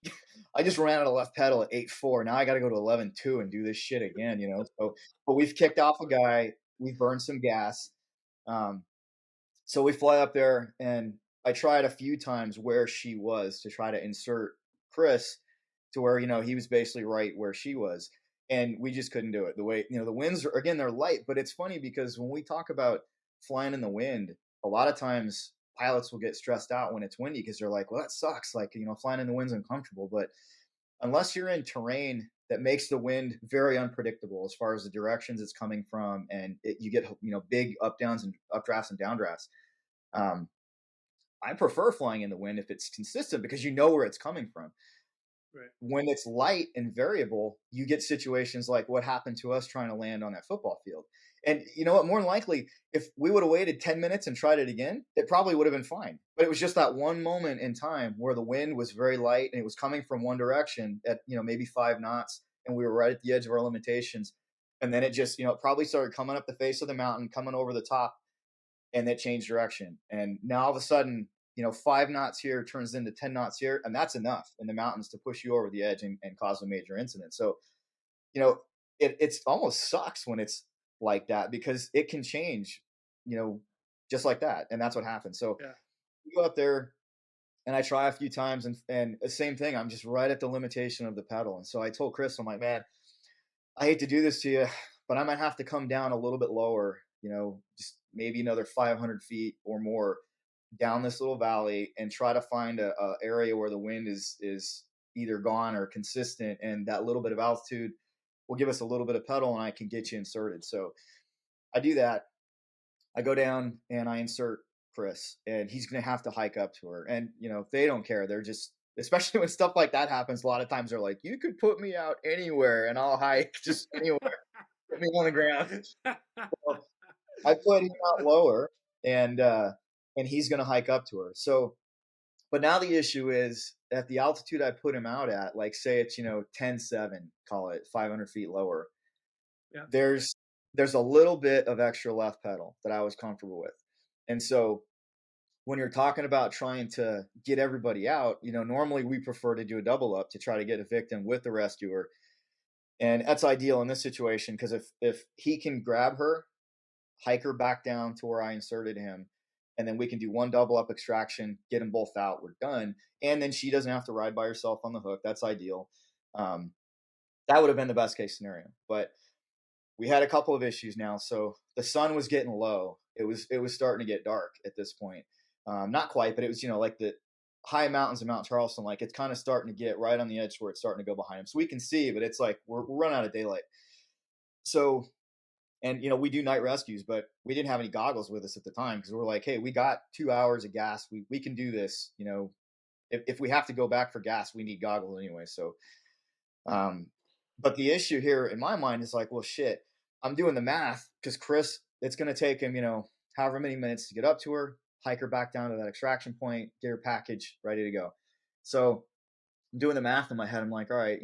I just ran out of left pedal at 8.4. Now I got to go to 11.2 and do this shit again, So, but we've kicked off a guy. We've burned some gas. So we fly up there, and I tried a few times where she was to try to insert Chris to where, he was basically right where she was. And we just couldn't do it. The way, the winds are, again, they're light, but it's funny because when we talk about flying in the wind, a lot of times pilots will get stressed out when it's windy because they're like, well, that sucks. Like, flying in the wind's uncomfortable. But unless you're in terrain that makes the wind very unpredictable as far as the directions it's coming from, and you get, big up downs and updrafts and downdrafts, I prefer flying in the wind if it's consistent because you know where it's coming from. Right. When it's light and variable, you get situations like what happened to us trying to land on that football field. And you know what? More than likely, if we would have waited 10 minutes and tried it again, it probably would have been fine. But it was just that one moment in time where the wind was very light and it was coming from one direction at, maybe 5 knots. And we were right at the edge of our limitations. And then it just, it probably started coming up the face of the mountain, coming over the top, and it changed direction. And now all of a sudden, 5 knots here turns into 10 knots here, and that's enough in the mountains to push you over the edge and cause a major incident. So, it's almost sucks when it's like that because it can change, just like that. And that's what happened. So we go up there and I try a few times and the same thing. I'm just right at the limitation of the pedal. And so I told Chris, I'm like, man, I hate to do this to you, but I might have to come down a little bit lower, just maybe another 500 feet or more down this little valley and try to find a area where the wind is either gone or consistent, and that little bit of altitude will give us a little bit of pedal and I can get you inserted. So I do that. I go down and I insert Chris, and he's going to have to hike up to her. And, they don't care. They're just, especially when stuff like that happens, a lot of times they're like, you could put me out anywhere and I'll hike just anywhere. Put me on the ground. So I put him out lower, and he's going to hike up to her. So, but now the issue is at the altitude I put him out at, like say it's, 10.7, call it 500 feet lower. Yeah. There's a little bit of extra left pedal that I was comfortable with. And so when you're talking about trying to get everybody out, normally we prefer to do a double up to try to get a victim with the rescuer. And that's ideal in this situation because if he can grab her, hike her back down to where I inserted him, and then we can do one double up extraction, get them both out, we're done. And then she doesn't have to ride by herself on the hook. That's ideal. That would have been the best case scenario, but we had a couple of issues now. So the sun was getting low. It was starting to get dark at this point. Not quite, but it was, like the high mountains of Mount Charleston, like it's kind of starting to get right on the edge where it's starting to go behind him. So we can see, but it's like we're running out of daylight. So, and we do night rescues, but we didn't have any goggles with us at the time because we're like, hey, we got 2 hours of gas. We can do this. If we have to go back for gas, we need goggles anyway. So, but the issue here in my mind is like, well, shit, I'm doing the math because Chris, it's going to take him, however many minutes to get up to her, hike her back down to that extraction point, get her package ready to go. So I'm doing the math in my head. I'm like, all right,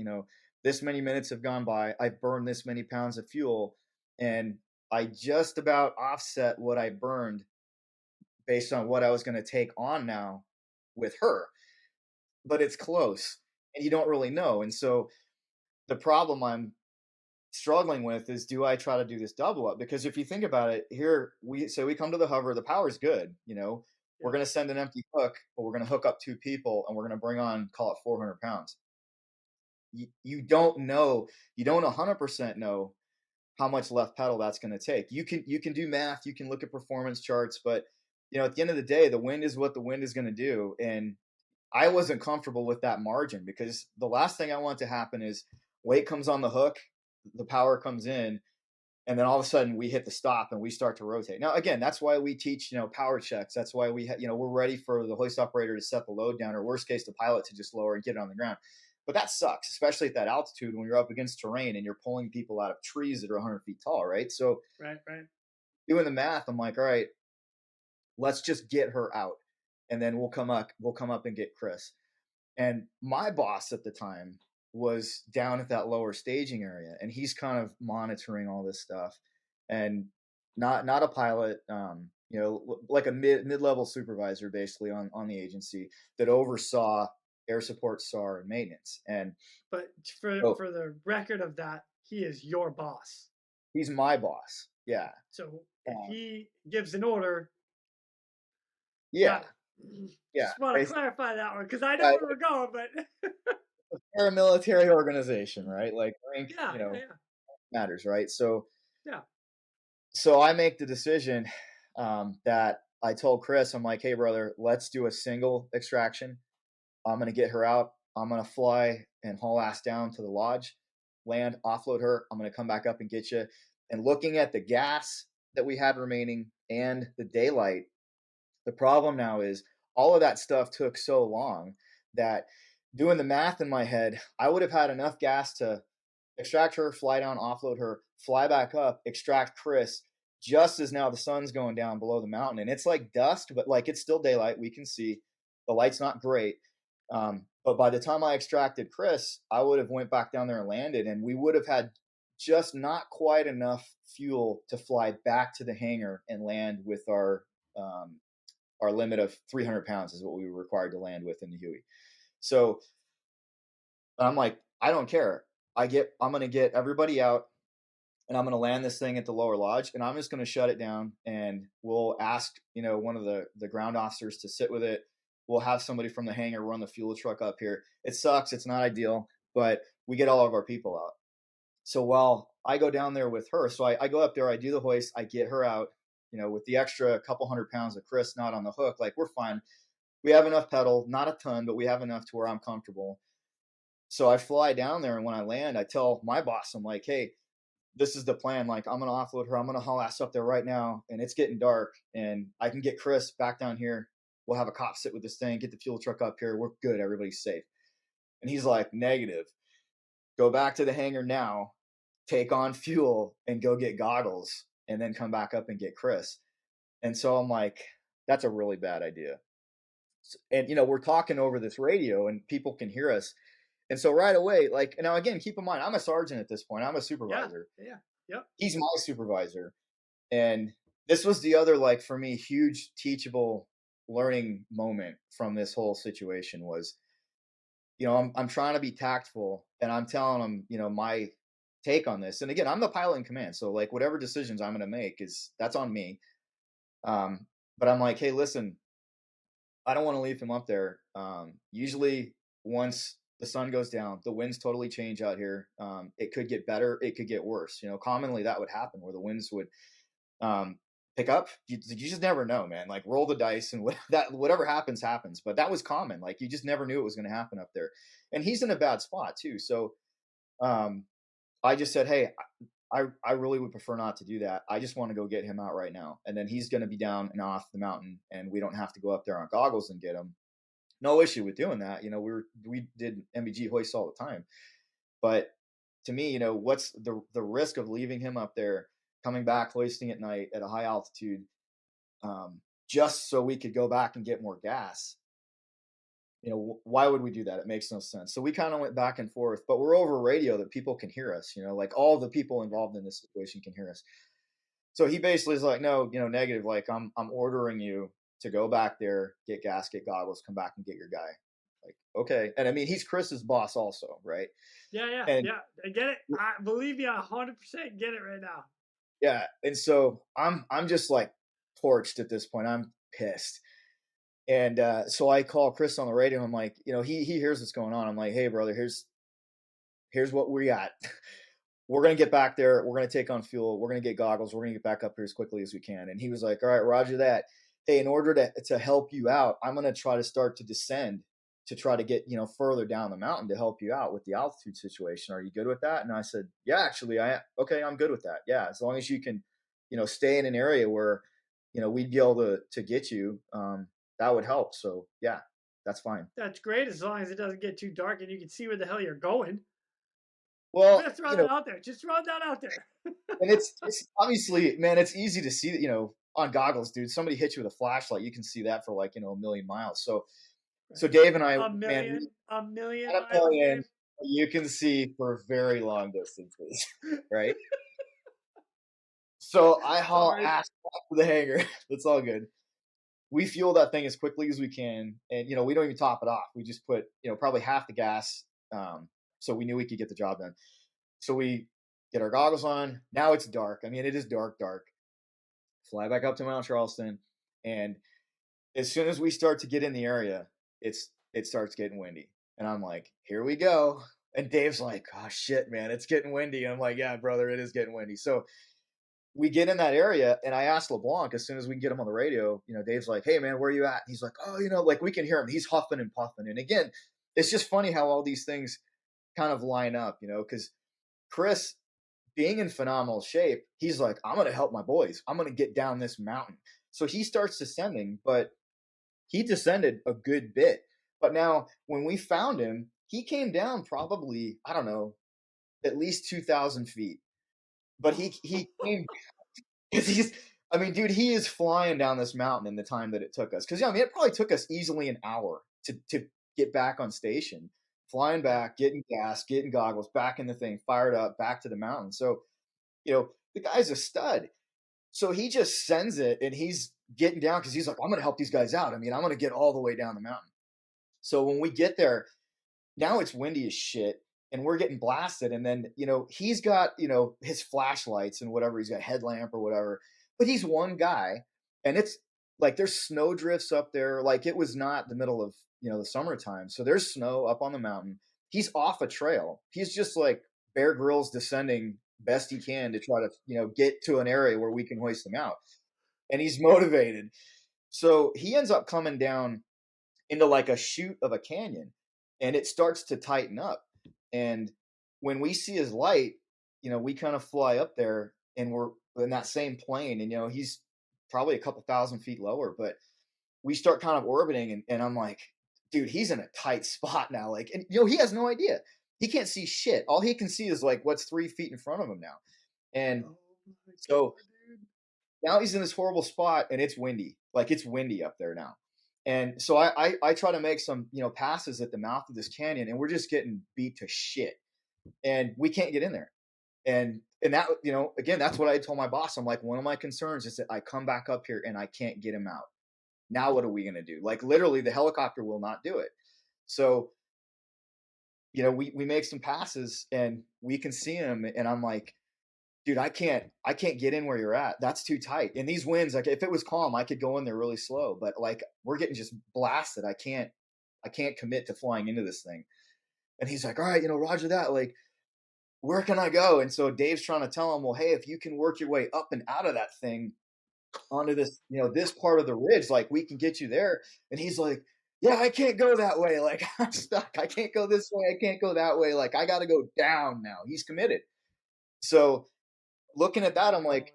this many minutes have gone by. I've burned this many pounds of fuel, and I just about offset what I burned based on what I was going to take on now with her. But it's close, and you don't really know. And so the problem I'm struggling with is, do I try to do this double up? Because if you think about it, here we come to the hover, the power's good, we're going to send an empty hook, but we're going to hook up 2 people and we're going to bring on, call it 400 pounds. You don't know, you don't 100% know how much left pedal that's going to take. You can do math, you can look at performance charts, but at the end of the day, the wind is what the wind is going to do. And I wasn't comfortable with that margin, because the last thing I want to happen is weight comes on the hook, the power comes in, and then all of a sudden we hit the stop and we start to rotate. Now, again, that's why we teach, power checks. That's why we're ready for the hoist operator to set the load down, or worst case, the pilot to just lower and get it on the ground. But that sucks, especially at that altitude when you're up against terrain and you're pulling people out of trees that are 100 feet tall, right? So right. Doing the math, I'm like, all right, let's just get her out, and then we'll come up and get Chris. And my boss at the time was down at that lower staging area, and he's kind of monitoring all this stuff, and not a pilot, like a mid-level supervisor basically on the agency that oversaw air support, SAR, and maintenance. But for the record of that, he is your boss. He's my boss. Yeah. So if he gives an order, yeah. Just want to clarify that one, because I know where we're going, but paramilitary organization, right? Like rank, matters, right? So So I make the decision that I told Chris, I'm like, hey brother, let's do a single extraction. I'm gonna get her out. I'm gonna fly and haul ass down to the lodge, land, offload her. I'm gonna come back up and get you. And looking at the gas that we had remaining and the daylight, the problem now is all of that stuff took so long that, doing the math in my head, I would have had enough gas to extract her, fly down, offload her, fly back up, extract Chris, just as now the sun's going down below the mountain. And it's like dusk, but like it's still daylight. We can see the light's not great. But by the time I extracted Chris, I would have went back down there and landed, and we would have had just not quite enough fuel to fly back to the hangar and land with our limit of 300 pounds is what we were required to land with in the Huey. So I'm like, I don't care. I'm going to get everybody out, and I'm going to land this thing at the lower lodge, and I'm just going to shut it down, and we'll ask, one of the ground officers to sit with it. We'll have somebody from the hangar run the fuel truck up here. It sucks. It's not ideal, but we get all of our people out. So while I go down there with her, so I go up there, I do the hoist, I get her out, with the extra couple hundred pounds of Chris not on the hook, like we're fine. We have enough pedal, not a ton, but we have enough to where I'm comfortable. So I fly down there, and when I land, I tell my boss, I'm like, hey, this is the plan. Like, I'm going to offload her. I'm going to haul ass up there right now, and it's getting dark, and I can get Chris back down here. We'll have a cop sit with this thing, get the fuel truck up here. We're good. Everybody's safe. And he's like, negative. Go back to the hangar now, take on fuel, and go get goggles, and then come back up and get Chris. And so I'm like, that's a really bad idea. And, we're talking over this radio, and people can hear us. And so right away, like, now again, keep in mind, I'm a sergeant at this point. I'm a supervisor. Yeah. Yep. He's my supervisor. And this was the other, like, for me, huge teachable learning moment from this whole situation was, I'm trying to be tactful, and I'm telling him, my take on this. And again, I'm the pilot in command. So like whatever decisions I'm going to make that's on me. but I'm like, hey, listen, I don't want to leave him up there. Usually once the sun goes down, the winds totally change out here. It could get better. It could get worse. Commonly that would happen where the winds would um, pick up. You just never know, man. Like roll the dice and whatever happens, happens. But that was common. Like you just never knew it was going to happen up there. And he's in a bad spot too. So um, I just said, hey, I really would prefer not to do that. I just want to go get him out right now. And then he's going to be down and off the mountain and we don't have to go up there on goggles and get him. No issue with doing that. We did MBG hoists all the time. But to me, what's the risk of leaving him up there, coming back, hoisting at night at a high altitude, just so we could go back and get more gas? Why would we do that? It makes no sense. So we kind of went back and forth, but we're over radio that people can hear us, like all the people involved in this situation can hear us. So he basically is like, no, negative. Like I'm ordering you to go back there, get gas, get goggles, come back and get your guy. Like, okay. And I mean, he's Chris's boss also, right? Yeah. And, yeah. I get it. I believe you 100% get it right now. Yeah. And so I'm just like torched at this point. I'm pissed. And so I call Chris on the radio. I'm like, he hears what's going on. I'm like, hey, brother, here's what we got. We're going to get back there. We're going to take on fuel. We're going to get goggles. We're going to get back up here as quickly as we can. And he was like, all right, roger that. Hey, in order to help you out, I'm going to try to start to descend to try to get, further down the mountain to help you out with the altitude situation. Are you good with that? And I said, yeah, actually, okay, I'm good with that. Yeah. As long as you can, stay in an area where, we'd be able to get you, that would help. So yeah, that's fine. That's great as long as it doesn't get too dark and you can see where the hell you're going. Well, just throw that out there. Just throw that out there. And it's obviously, man, it's easy to see that, on goggles, dude. Somebody hits you with a flashlight, you can see that for like, a million miles. So Dave and I, a million, you can see for very long distances, right? So I haul ass back to the hangar. It's all good. We fuel that thing as quickly as we can. And, we don't even top it off. We just put, probably half the gas. So we knew we could get the job done. So we get our goggles on. Now it's dark. I mean, it is dark. Fly back up to Mount Charleston. And as soon as we start to get in the area, it starts getting windy. And I'm like, here we go. And Dave's like, oh shit, man, it's getting windy. And I'm like, yeah, brother, it is getting windy. So we get in that area, and I asked LeBlanc as soon as we can get him on the radio, Dave's like, hey, man, where are you at? And he's like, oh, like we can hear him. He's huffing and puffing. And again, it's just funny how all these things kind of line up, because Chris, being in phenomenal shape, he's like, I'm going to help my boys. I'm going to get down this mountain. So he starts descending, but he descended a good bit. But now when we found him, he came down probably, I don't know, at least 2,000 feet. But he came because dude, he is flying down this mountain in the time that it took us. Because it probably took us easily an hour to get back on station, flying back, getting gas, getting goggles, back in the thing, fired up, back to the mountain. So, the guy's a stud. So he just sends it, and he's getting down because he's like, I'm going to help these guys out. I'm going to get all the way down the mountain. So when we get there, now it's windy as shit. And we're getting blasted. And then, he's got, his flashlights and whatever. He's got a headlamp or whatever. But he's one guy. And it's like there's snow drifts up there. Like it was not the middle of, the summertime. So there's snow up on the mountain. He's off a trail. He's just like Bear Grylls descending best he can to try to, get to an area where we can hoist him out. And he's motivated. So he ends up coming down into like a chute of a canyon. And it starts to tighten up. And when we see his light, we kind of fly up there and we're in that same plane. And, he's probably a couple thousand feet lower, but we start kind of orbiting. And I'm like, dude, he's in a tight spot now. Like, and, he has no idea. He can't see shit. All he can see is like what's 3 feet in front of him now. And so now he's in this horrible spot and it's windy. Like it's windy up there now. And so I try to make some, passes at the mouth of this canyon, and we're just getting beat to shit. And we can't get in there. And that, again, that's what I told my boss. I'm like, one of my concerns is that I come back up here and I can't get him out. Now what are we going to do? Like literally the helicopter will not do it. So, we make some passes and we can see him. And I'm like, dude, I can't get in where you're at. That's too tight. And these winds, like if it was calm, I could go in there really slow, but like we're getting just blasted. I can't commit to flying into this thing. And he's like, all right, Roger that. Like, where can I go? And so Dave's trying to tell him, well, hey, if you can work your way up and out of that thing onto this, this part of the ridge, like we can get you there. And he's like, yeah, I can't go that way. Like I'm stuck. I can't go this way. I can't go that way. Like I got to go down now. He's committed. So looking at that, I'm like,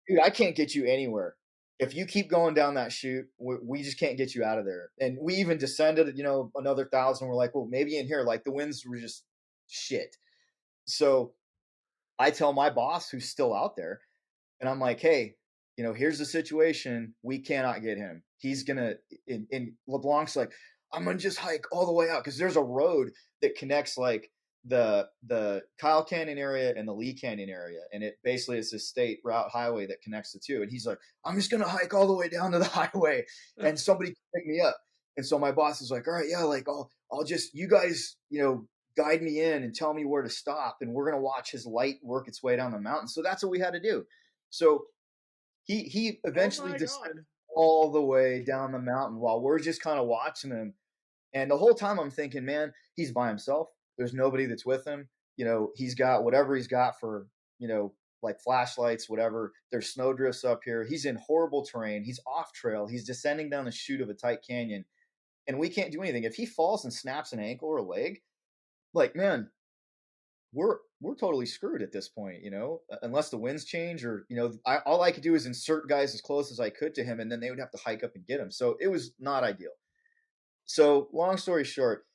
dude, I can't get you anywhere. If you keep going down that chute, we just can't get you out of there. And we even descended, another 1,000. We're like, well, maybe in here, like the winds were just shit. So I tell my boss who's still out there, and I'm like, hey, here's the situation. We cannot get him. He's gonna. And LeBlanc's like, I'm gonna just hike all the way out because there's a road that connects like the Kyle Canyon area and the Lee Canyon area, and it basically is a state route highway that connects the two. And he's like, I'm just gonna hike all the way down to the highway, and somebody can pick me up. And so my boss is like, all right, yeah, like I'll just, you guys, guide me in and tell me where to stop, and we're gonna watch his light work its way down the mountain. So that's what we had to do. So he eventually descended all the way down the mountain while we're just kind of watching him. And the whole time I'm thinking, man, he's by himself. There's nobody that's with him. He's got whatever he's got for, like flashlights, whatever. There's snow drifts up here. He's in horrible terrain. He's off trail. He's descending down the chute of a tight canyon, and we can't do anything. If he falls and snaps an ankle or a leg, like, man, we're totally screwed at this point, unless the winds change or, all I could do is insert guys as close as I could to him, and then they would have to hike up and get him. So it was not ideal. So long story short,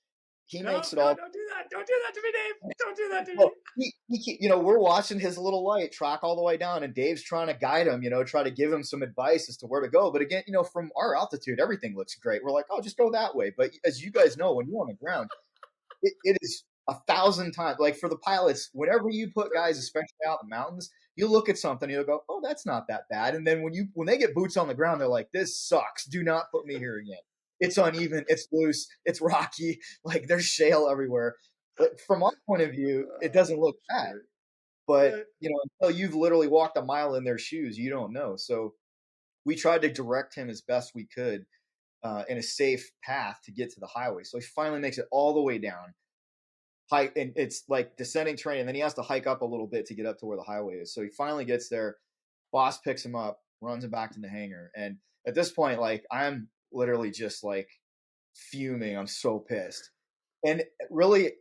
he makes it all. Don't do that. Don't do that to me, Dave. Don't do that to me. He, we're watching his little light track all the way down, and Dave's trying to guide him, try to give him some advice as to where to go. But again, from our altitude, everything looks great. We're like, oh, just go that way. But as you guys know, when you're on the ground, it is 1,000 times. Like for the pilots, whenever you put guys, especially out in the mountains, you look at something, you'll go, oh, that's not that bad. And then when they get boots on the ground, they're like, this sucks. Do not put me here again. It's uneven, it's loose, it's rocky, like there's shale everywhere. But from our point of view, it doesn't look bad. But, until you've literally walked a mile in their shoes, you don't know. So we tried to direct him as best we could in a safe path to get to the highway. So he finally makes it all the way down. Hike, and it's like descending terrain, and then he has to hike up a little bit to get up to where the highway is. So he finally gets there. Boss picks him up, runs him back to the hangar. And at this point, like I'm literally just like fuming. I'm so pissed, and really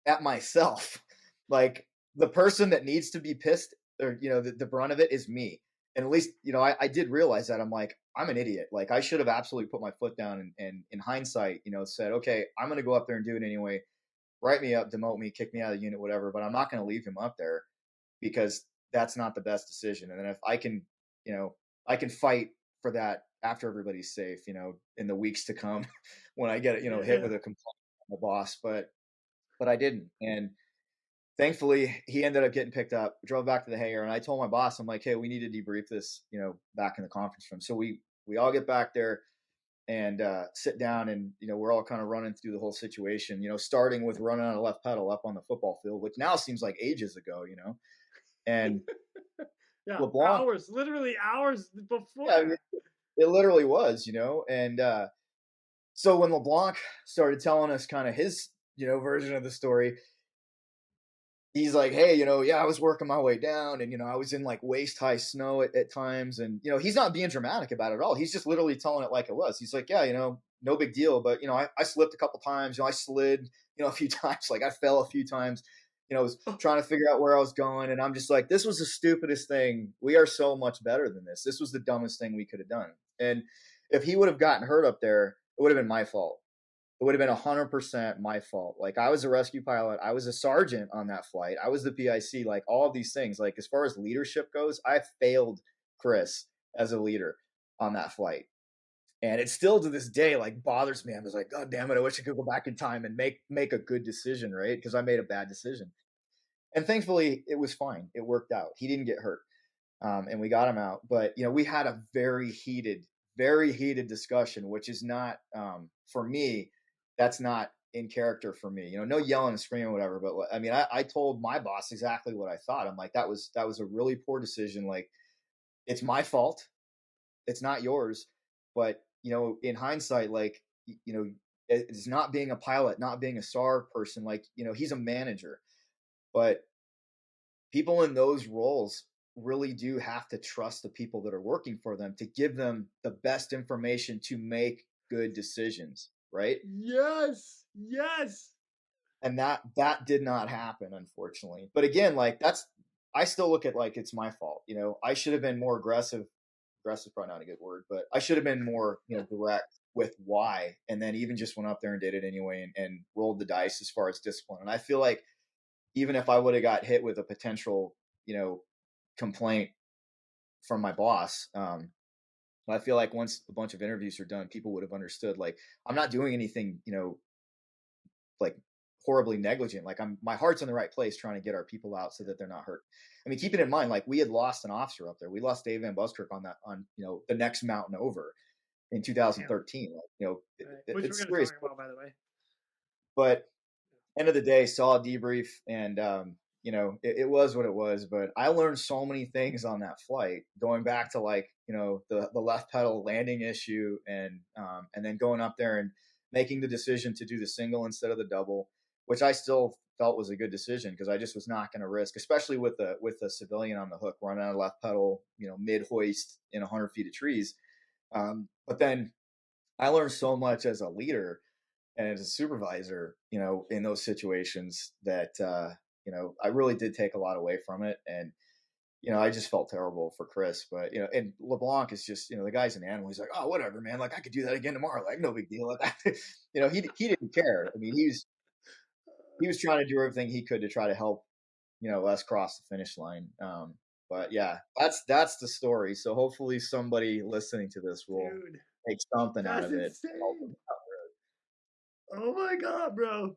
at myself. Like the person that needs to be pissed, or the brunt of it is me. And at least I did realize that. I'm like, I'm an idiot. Like I should have absolutely put my foot down and in hindsight, said, okay, I'm going to go up there and do it anyway. Write me up, demote me, kick me out of the unit, whatever. But I'm not going to leave him up there because that's not the best decision. And then if I can, I can fight for that after everybody's safe, in the weeks to come when I get, hit with a complaint from the boss. But I didn't. And thankfully he ended up getting picked up, drove back to the hangar. And I told my boss, I'm like, hey, we need to debrief this, back in the conference room. So we all get back there and sit down, and we're all kind of running through the whole situation, starting with running on a left pedal up on the football field, which now seems like ages ago, and yeah, LeBlanc, literally hours before. Yeah, I mean, it literally was, and so when LeBlanc started telling us kind of his version of the story, he's like, hey, yeah, I was working my way down, and I was in like waist high snow at times, and he's not being dramatic about it at all. He's just literally telling it like it was. He's like, yeah, no big deal, but I slipped a couple times, I slid a few times, like I fell a few times, I was trying to figure out where I was going, and I'm just like, this was the stupidest thing. We are so much better than this. This was the dumbest thing we could have done. And if he would have gotten hurt up there, it would have been my fault. It would have been 100% my fault. Like I was a rescue pilot. I was a sergeant on that flight. I was the PIC, like all of these things. Like as far as leadership goes, I failed Chris as a leader on that flight. And it still to this day, like bothers me. I was like, God damn it. I wish I could go back in time and make a good decision. Right. Cause I made a bad decision. And thankfully it was fine. It worked out. He didn't get hurt. And we got him out, but we had a very heated discussion, which is not, for me, that's not in character for me. No yelling and screaming or whatever, but I mean, I told my boss exactly what I thought. I'm like, that was a really poor decision. Like, it's my fault. It's not yours. But, in hindsight, like, it's not being a pilot, not being a SAR person. Like, he's a manager, but people in those roles really do have to trust the people that are working for them to give them the best information to make good decisions. Right. Yes. Yes. And that did not happen, unfortunately. But again, like, I still look at, like, it's my fault. I should have been more aggressive. Aggressive is probably not a good word, but I should have been more, direct with why, and then even just went up there and did it anyway, and rolled the dice as far as discipline. And I feel like even if I would have got hit with a potential, complaint from my boss, I feel like once a bunch of interviews are done, people would have understood, like, I'm not doing anything, like, horribly negligent. Like, my heart's in the right place trying to get our people out so that they're not hurt. I mean, keeping in mind, like, we had lost an officer up there. We lost Dave Van Buskirk on the next mountain over in 2013. Like, which it's we're going serious. to talk about, by the way. But end of the day, saw a debrief, and it was what it was. But I learned so many things on that flight, going back to, like, the left pedal landing issue, and then going up there and making the decision to do the single instead of the double, which I still felt was a good decision, because I just was not going to risk, especially with a civilian on the hook running on a left pedal, mid hoist in 100 feet of trees. But then I learned so much as a leader and as a supervisor, in those situations, that I really did take a lot away from it. And I just felt terrible for Chris, but and LeBlanc is just, the guy's an animal. He's like, oh, whatever, man. Like, I could do that again tomorrow. Like, no big deal. Like, he didn't care. I mean, he was trying to do everything he could to try to help, us cross the finish line. But yeah, that's the story. So hopefully somebody listening to this will take something out of it. Oh my God, bro.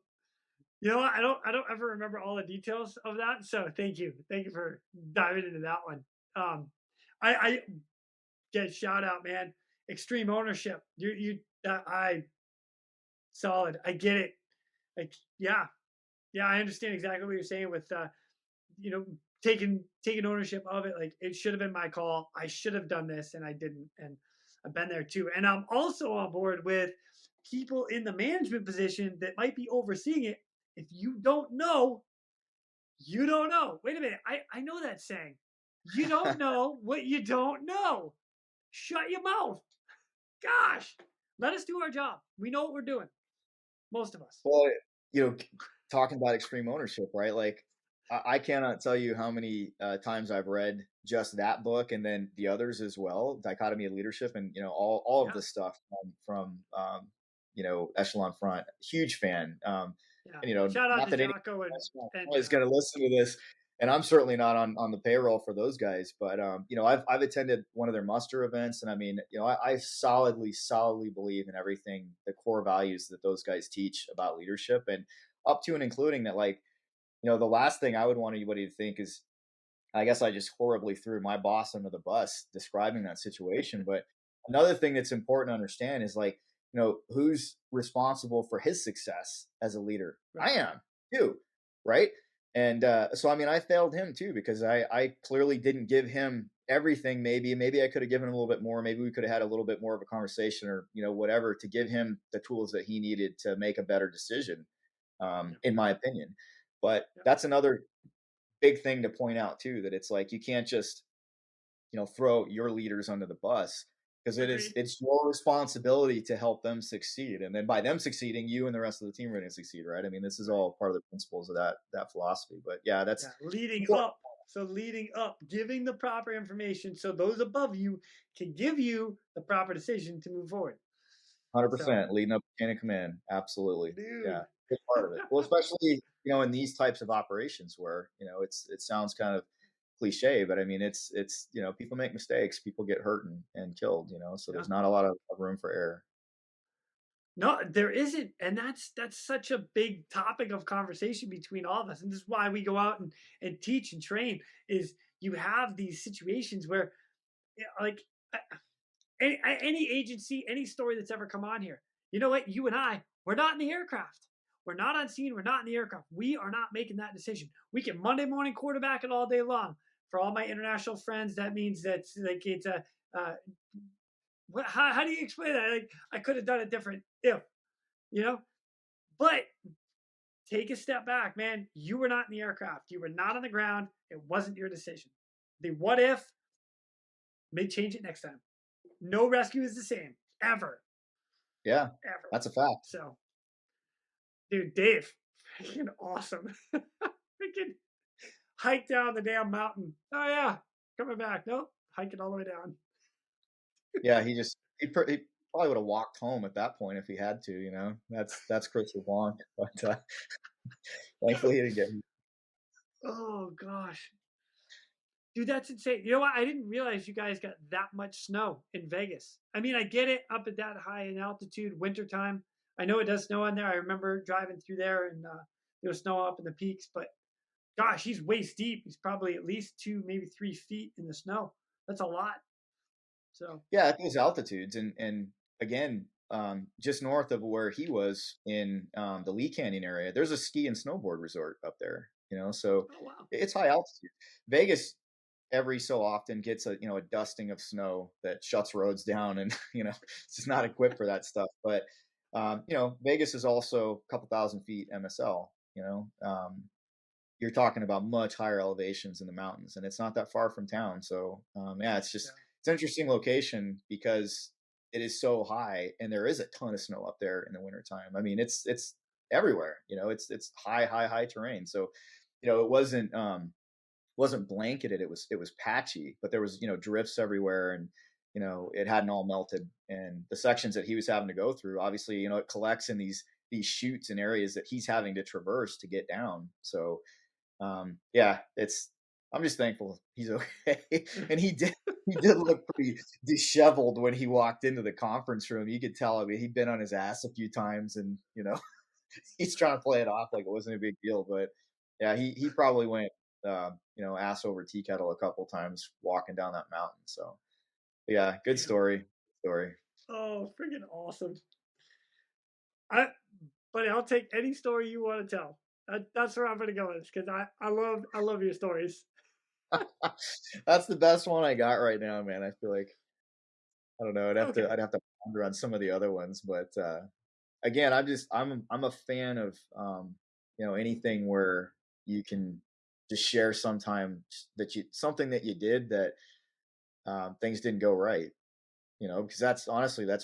You know what? I don't ever remember all the details of that. So thank you for diving into that one. I get shout out, man. Extreme ownership. I solid. I get it. Like, yeah, I understand exactly what you're saying with, taking ownership of it. Like, it should have been my call. I should have done this, and I didn't. And I've been there too. And I'm also on board with people in the management position that might be overseeing it. If you don't know, you don't know. Wait a minute. I know that saying. You don't know what you don't know. Shut your mouth. Gosh, let us do our job. We know what we're doing. Most of us. Well, talking about extreme ownership, right? Like, I cannot tell you how many times I've read just that book, and then the others as well, Dichotomy of Leadership, and all of the stuff from Echelon Front. Huge fan. And shout out not to that Jocko anyone is going to listen to this, and I'm certainly not on the payroll for those guys. But I've attended one of their muster events, and I mean, I solidly believe in everything, the core values that those guys teach about leadership, and up to and including that, like, the last thing I would want anybody to think is, I guess I just horribly threw my boss under the bus describing that situation. But another thing that's important to understand is, like, who's responsible for his success as a leader? Right. I am too. Right. And so, I mean, I failed him too, because I clearly didn't give him everything. Maybe I could have given him a little bit more. Maybe we could have had a little bit more of a conversation, or, whatever, to give him the tools that he needed to make a better decision, in my opinion. But that's another big thing to point out too, that it's like, you can't just, throw your leaders under the bus, because it's your responsibility to help them succeed. And then by them succeeding, you and the rest of the team are going to succeed. Right. I mean, this is all part of the principles of that philosophy. But yeah, that's leading up. So leading up, giving the proper information so those above you can give you the proper decision to move forward. 100%. Leading up to chain of command. Absolutely. Dude. Yeah. Good part of it. Well, especially, in these types of operations where, it sounds kind of cliche, but I mean, it's people make mistakes, people get hurt and killed, so there's not a lot of room for error. No, there isn't. And that's such a big topic of conversation between all of us. And this is why we go out and teach and train, is you have these situations where, like, any agency, any story that's ever come on here, you know what? You and I, we're not in the aircraft. We're not on scene. We're not in the aircraft. We are not making that decision. We can Monday morning quarterback it all day long. For all my international friends, that means that like it's a how do you explain that? Like, I could have done it different if, but take a step back, man. You were not in the aircraft. You were not on the ground. It wasn't your decision. The what if may change it next time. No rescue is the same ever. Yeah, ever. That's a fact. So, dude, Dave, freaking awesome. Freaking hike down the damn mountain. Oh yeah, coming back. Nope, hiking all the way down. Yeah, he probably would have walked home at that point if he had to. That's Chris LeBlanc, but thankfully he didn't get. Oh gosh, dude, that's insane. You know what? I didn't realize you guys got that much snow in Vegas. I mean, I get it up at that high in altitude, wintertime. I know it does snow on there. I remember driving through there and there was snow up in the peaks, but gosh, he's waist deep. He's probably at least 2, maybe 3 feet in the snow. That's a lot. So yeah, at those altitudes, and again, just north of where he was in the Lee Canyon area, there's a ski and snowboard resort up there. So oh, wow. It's high altitude. Vegas every so often gets a dusting of snow that shuts roads down, and it's just not equipped for that stuff. But Vegas is also a couple thousand feet MSL. You're talking about much higher elevations in the mountains, and it's not that far from town. So it's just it's an interesting location because it is so high, and there is a ton of snow up there in the wintertime. I mean, it's everywhere. It's high terrain. So it wasn't blanketed. It was patchy, but there was drifts everywhere, and it hadn't all melted. And the sections that he was having to go through, obviously, it collects in these chutes and areas that he's having to traverse to get down. So I'm just thankful he's okay. And he did look pretty disheveled when he walked into the conference room. You could tell, I mean, he'd been on his ass a few times, and he's trying to play it off like it wasn't a big deal. But yeah, he probably went ass over tea kettle a couple times walking down that mountain. So yeah, good story. Oh, freaking awesome. Buddy, I'll take any story you want to tell. That's where I'm going to go with this, because I love your stories. That's the best one I got right now, man. I feel like, I don't know, I'd have to ponder on some of the other ones, but again, I'm a fan of anything where you can just share something that you did that things didn't go right, because that's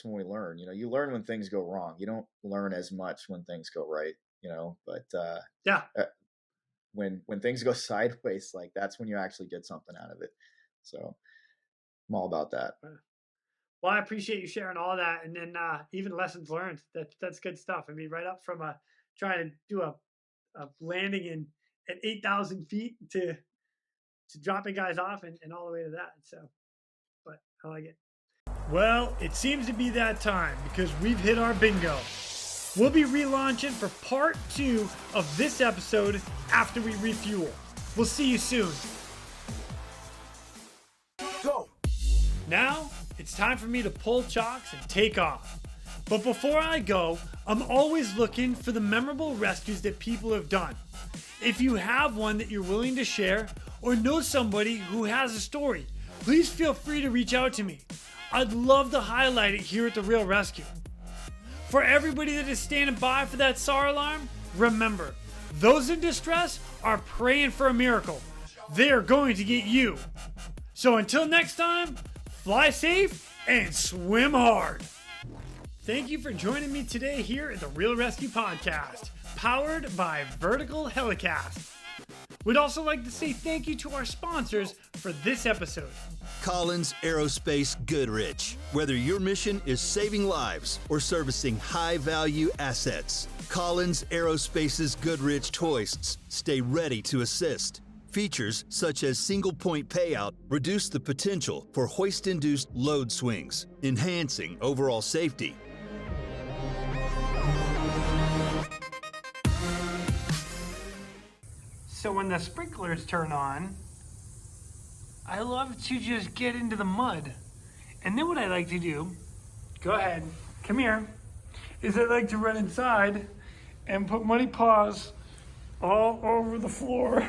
when we learn. You learn when things go wrong. You don't learn as much when things go right, but when things go sideways, like that's when you actually get something out of it. So I'm all about that. Well, I appreciate you sharing all that, and then even lessons learned. That's good stuff. I mean, right up from trying to do a landing at 8,000 feet to dropping guys off and all the way to that. So, but I like it. Well, it seems to be that time, because we've hit our bingo. We'll be relaunching for part 2 of this episode after we refuel. We'll see you soon. Go. Now, it's time for me to pull chocks and take off. But before I go, I'm always looking for the memorable rescues that people have done. If you have one that you're willing to share, or know somebody who has a story, please feel free to reach out to me. I'd love to highlight it here at The Real Rescue. For everybody that is standing by for that SAR alarm, remember, those in distress are praying for a miracle. They are going to get you. So until next time, fly safe and swim hard. Thank you for joining me today here at the Real Rescue Podcast, powered by Vertical Helicast. We'd also like to say thank you to our sponsors for this episode. Collins Aerospace Goodrich. Whether your mission is saving lives or servicing high-value assets, Collins Aerospace's Goodrich hoists stay ready to assist. Features such as single-point payout reduce the potential for hoist-induced load swings, enhancing overall safety. So when the sprinklers turn on, I love to just get into the mud. And then what I like to do, go ahead, come here, is I like to run inside and put money paws all over the floor.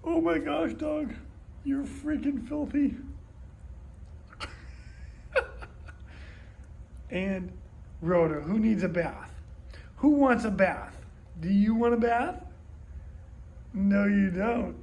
Oh my gosh, dog. You're freaking filthy. And Rhoda, who needs a bath? Who wants a bath? Do you want a bath? No, you don't.